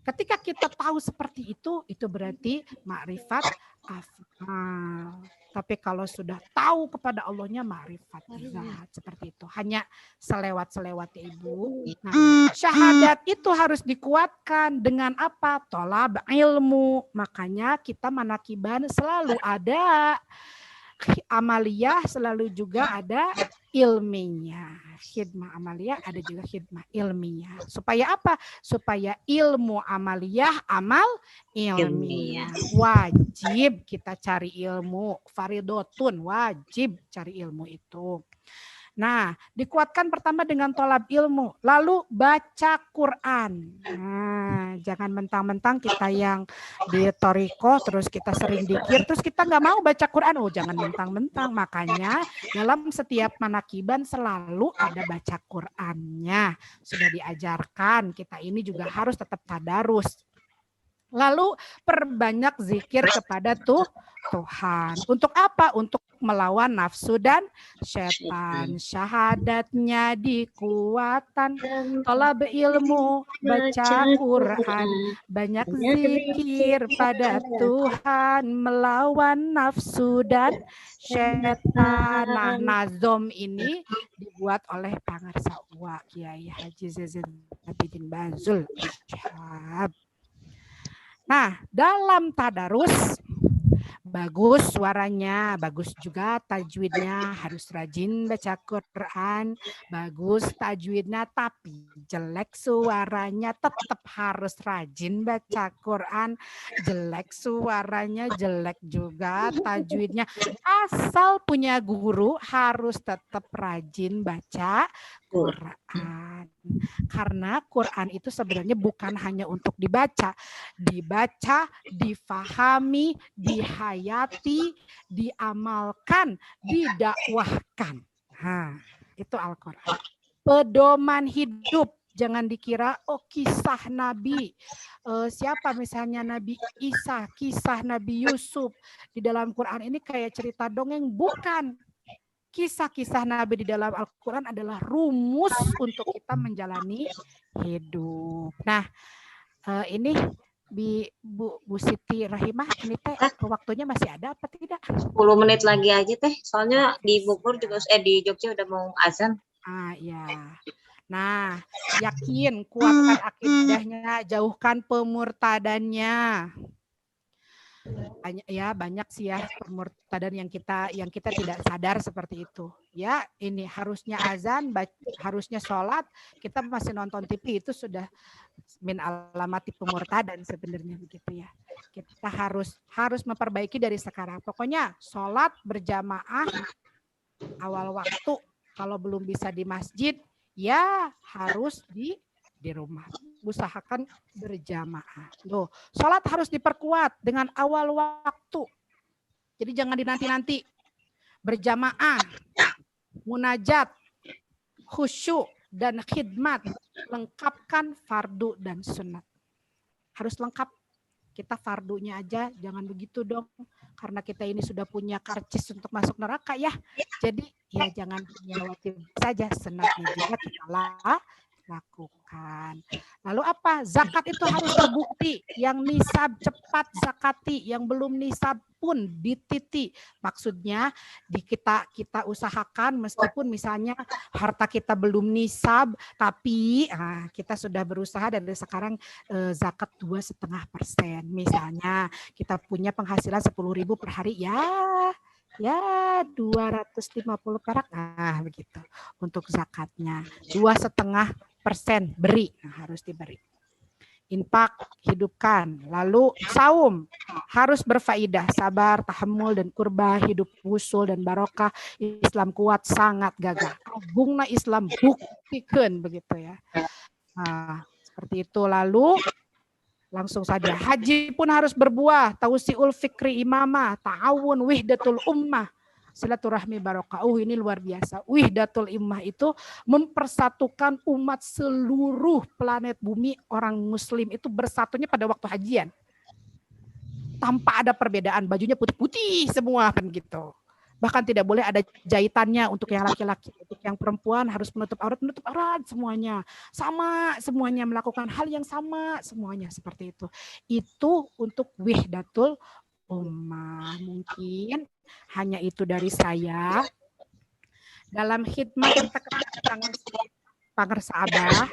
ketika kita tahu seperti itu berarti ma'rifat af'al. Tapi kalau sudah tahu kepada Allahnya ma'rifat zat, seperti itu. Hanya selewat-selewat ya Ibu. Nah, syahadat itu harus dikuatkan dengan apa? Tolab ilmu. Makanya kita manakiban selalu ada amaliyah, selalu juga ada ilminya. Khidmah amaliyah ada juga khidmah ilmiah. Supaya apa? Supaya ilmu amaliyah, amal ilmiah. Wajib kita cari ilmu. Faridotun, wajib cari ilmu itu. Nah, dikuatkan pertama dengan tolab ilmu, lalu baca Quran. Nah, jangan mentang-mentang kita yang di toriko, terus kita sering dikir, terus kita nggak mau baca Quran. Oh, jangan mentang-mentang. Makanya dalam setiap manakiban selalu ada baca Qurannya. Sudah diajarkan, kita ini juga harus tetap tadarus. Lalu perbanyak zikir kepada Tuhan. Untuk apa? Untuk melawan nafsu dan setan. Syahadatnya dikuatan, tolab ilmu, baca Quran, banyak zikir pada Tuhan, melawan nafsu dan setan. Nah, nazom ini dibuat oleh Pangarsa Uwa Kiai Haji Zain Abidin Bazul. Nah, dalam tadarus bagus suaranya, bagus juga tajwidnya, harus rajin baca Quran, bagus tajwidnya, tapi jelek suaranya, tetap harus rajin baca Quran, jelek suaranya, jelek juga tajwidnya. Asal punya guru harus tetap rajin baca Quran. Karena Quran itu sebenarnya bukan hanya untuk dibaca, difahami, dihayati, diamalkan, didakwahkan. Nah, itu Al-Quran. Pedoman hidup. Jangan dikira, oh kisah Nabi. Siapa misalnya Nabi Isa, kisah Nabi Yusuf. Di dalam Quran ini kayak cerita dongeng. Bukan. Kisah-kisah Nabi di dalam Al-Quran adalah rumus untuk kita menjalani hidup. Nah, ini Bu Siti Rahimah, ini teh waktunya masih ada apa tidak?
10 menit lagi aja teh, soalnya di Bogor juga di Jogja udah mau azan.
Ya. Nah, yakin, kuatkan akidahnya, jauhkan pemurtadannya. Banyak sih ya pemurtadan yang kita tidak sadar seperti itu. Ya, ini harusnya azan, harusnya sholat, kita masih nonton TV, itu sudah min alamati pemurtadan sebenarnya begitu ya. Kita harus memperbaiki dari sekarang. Pokoknya sholat berjamaah awal waktu, kalau belum bisa di masjid ya harus di rumah. Usahakan berjamaah. Loh, sholat harus diperkuat dengan awal waktu. Jadi jangan dinanti-nanti. Berjamaah, munajat, khusyuk, dan khidmat. Lengkapkan fardu dan sunat. Harus lengkap. Kita fardunya aja, jangan begitu dong. Karena kita ini sudah punya karcis untuk masuk neraka ya. Jadi ya jangan hanya wajib saja, sunatnya juga kita lakukan. Lalu apa? Zakat itu harus terbukti. Yang nisab cepat zakati, yang belum nisab pun dititi. Maksudnya kita usahakan meskipun misalnya harta kita belum nisab, tapi kita sudah berusaha dari sekarang zakat 2,5%. Misalnya kita punya penghasilan 10.000 per hari ya 250 perak, begitu untuk zakatnya. 2,5% beri, harus diberi. infak, hidupkan. Lalu saum, harus berfaidah, sabar, tahammul, dan kurba, hidup usul dan barokah. Islam kuat, sangat gagah. Bungna Islam buktikan begitu ya. Nah, seperti itu. Lalu langsung saja, haji pun harus berbuah, tausiul fikri imamah, ta'awun, wihdatul ummah, silaturahmi barokah. Ini luar biasa. Wihdatul ummah itu mempersatukan umat seluruh planet bumi, orang muslim itu bersatunya pada waktu hajian. Tanpa ada perbedaan, bajunya putih-putih semua kan gitu. Bahkan tidak boleh ada jahitannya untuk yang laki-laki, untuk yang perempuan harus menutup aurat semuanya. Sama semuanya, melakukan hal yang sama semuanya seperti itu. Itu untuk wihdatul ummah. Mungkin hanya itu dari saya. Dalam khidmat Pangersa Abah,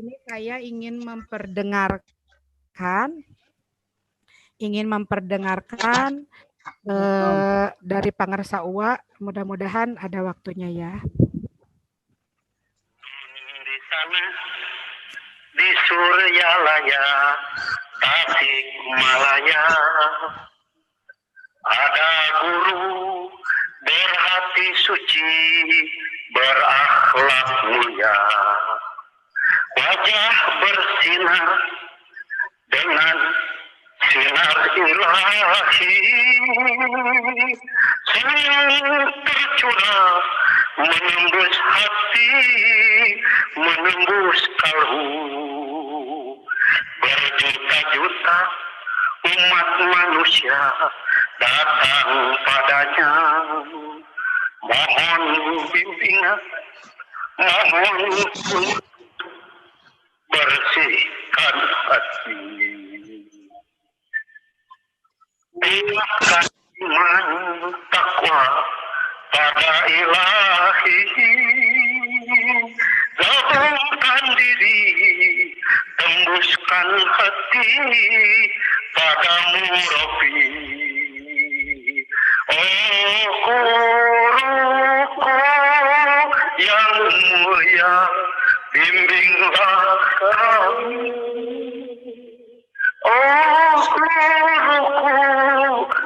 ini saya ingin memperdengarkan dari Pangersa Uwa, mudah-mudahan ada waktunya ya.
Di sana, di Suryalaya, Tasikmalaya, ada guru berhati suci, berakhlak mulia, wajah bersinar dengan sinar ilahi, senyum tercurah menembus hati, menembus kalbu. Berjuta-juta umat manusia datang padanya, mohon bimbingan, mohon bersihkan hati. Bilahkan iman takwa pada ilahi, gabungkan diri, tembuskan hati padamu Rabbi. Oh guruku yang mulia, bimbinglah kami. Oh guruku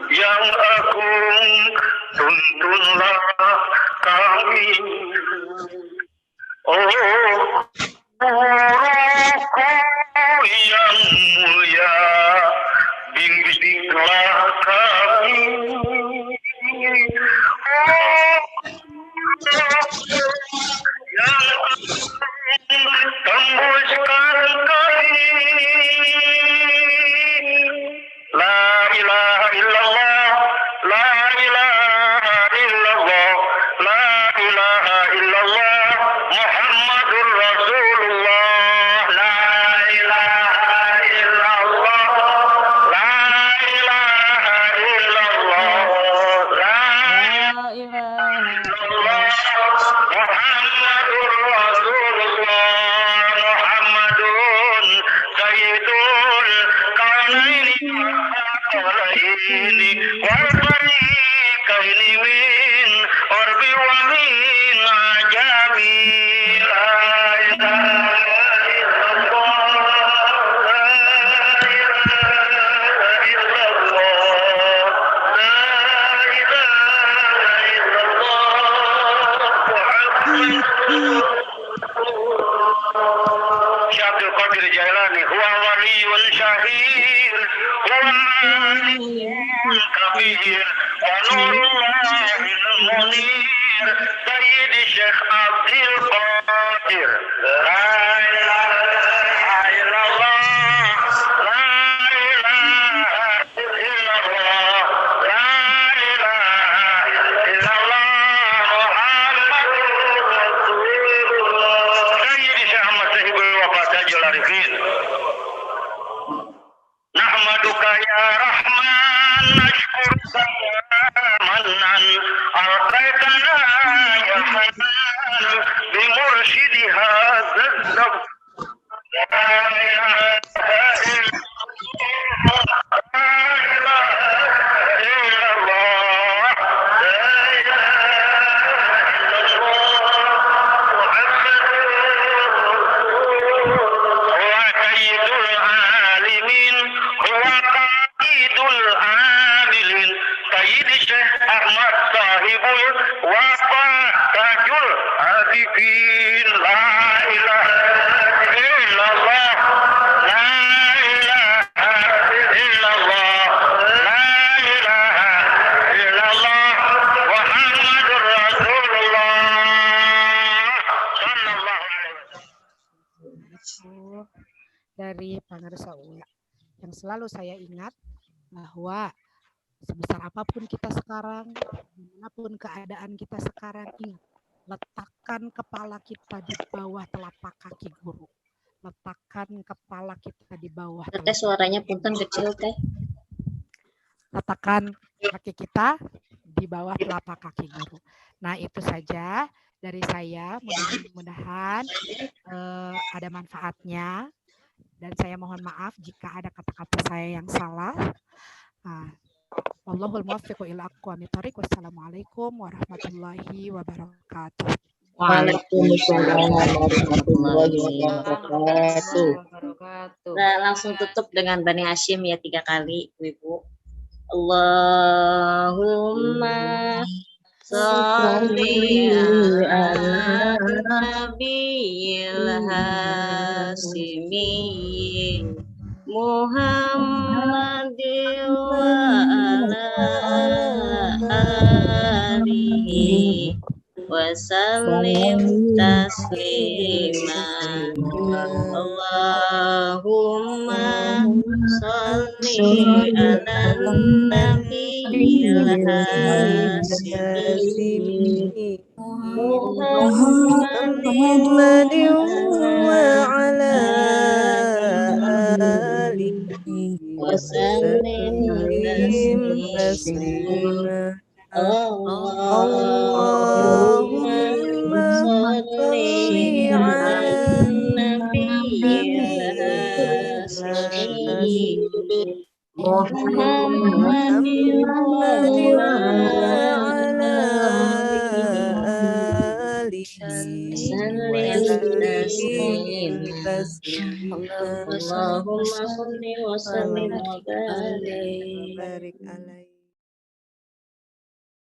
yang agung, tuntunlah kami. Oh guruku yang mulia, bimbinglah kami. Yang tembuskan kami. La ilaha illallah, la ilaha illallah, la ilaha illallah, Muhammadur Rasulullah, la ilaha illallah, la ilaha illallah, la ilaha illallah, Muhammadur Rasulullah, Muhammadun Sayyidul Kaunaini ini warfariqaini min orbi wa min ajami, la ilaha illallah, la ilaha illallah, la ilaha illallah, Syabdul Qadir Jailani huwa waliyun syahir, kabir wa nurullahil munir, Sayyidi Syekh Abdul Qadir. La ilaha illallah, la ilaha illallah, la ilaha illallah, Muhammadur Rasulullah. Sayyidi Syekh Ahmad Sahibul Wafat Tajul Arifin. Nahmaduka ya Rahman, nashkuruka ya Mannan, alqaitana ya Hanan, bimursyidi hadzal zab. La ilaha illallah, la ilaha illallah, la ilaha illallah, Muhammadur Rasulullah, wa sayyidul الصادقين لا إله إلا الله لا إله إلا الله لا إله إلا الله محمد رسول الله صلى الله عليه
Itu dari Pangarsa Ula yang selalu saya ingat bahwa sebesar apapun kita sekarang, dimanapun keadaan kita sekarang, ingat, letakkan kepala kita di bawah telapak kaki guru. Letakkan kepala kita di bawah.
Teh suaranya punten kecil teh.
Letakkan kaki kita di bawah telapak kaki guru. Nah, itu saja dari saya. Mudah-mudahan ada manfaatnya. Dan saya mohon maaf jika ada kata-kata saya yang salah. Wallahul muwaffiq ila aqwamit thoriq. Wassalamualaikum warahmatullahi wabarakatuh.
Waalaikumsalam warahmatullahi wabarakatuh. Nah, langsung tutup dengan Bani Hashim ya 3 kali, Ibu. Allahumma sholli ala nabiyil hasimi Muhammadin wa ala alihi wa sallim tasliman. Allahumma sholli ala nabiyil hasimi Muhammadin wa ala alihi wa sallim tasliman. Allahumma sholli ala nabiyyil hasimi Muhammadin wa ala alihi sallim tasliman. Allahumma sholli wa sallim wa barik alaihi.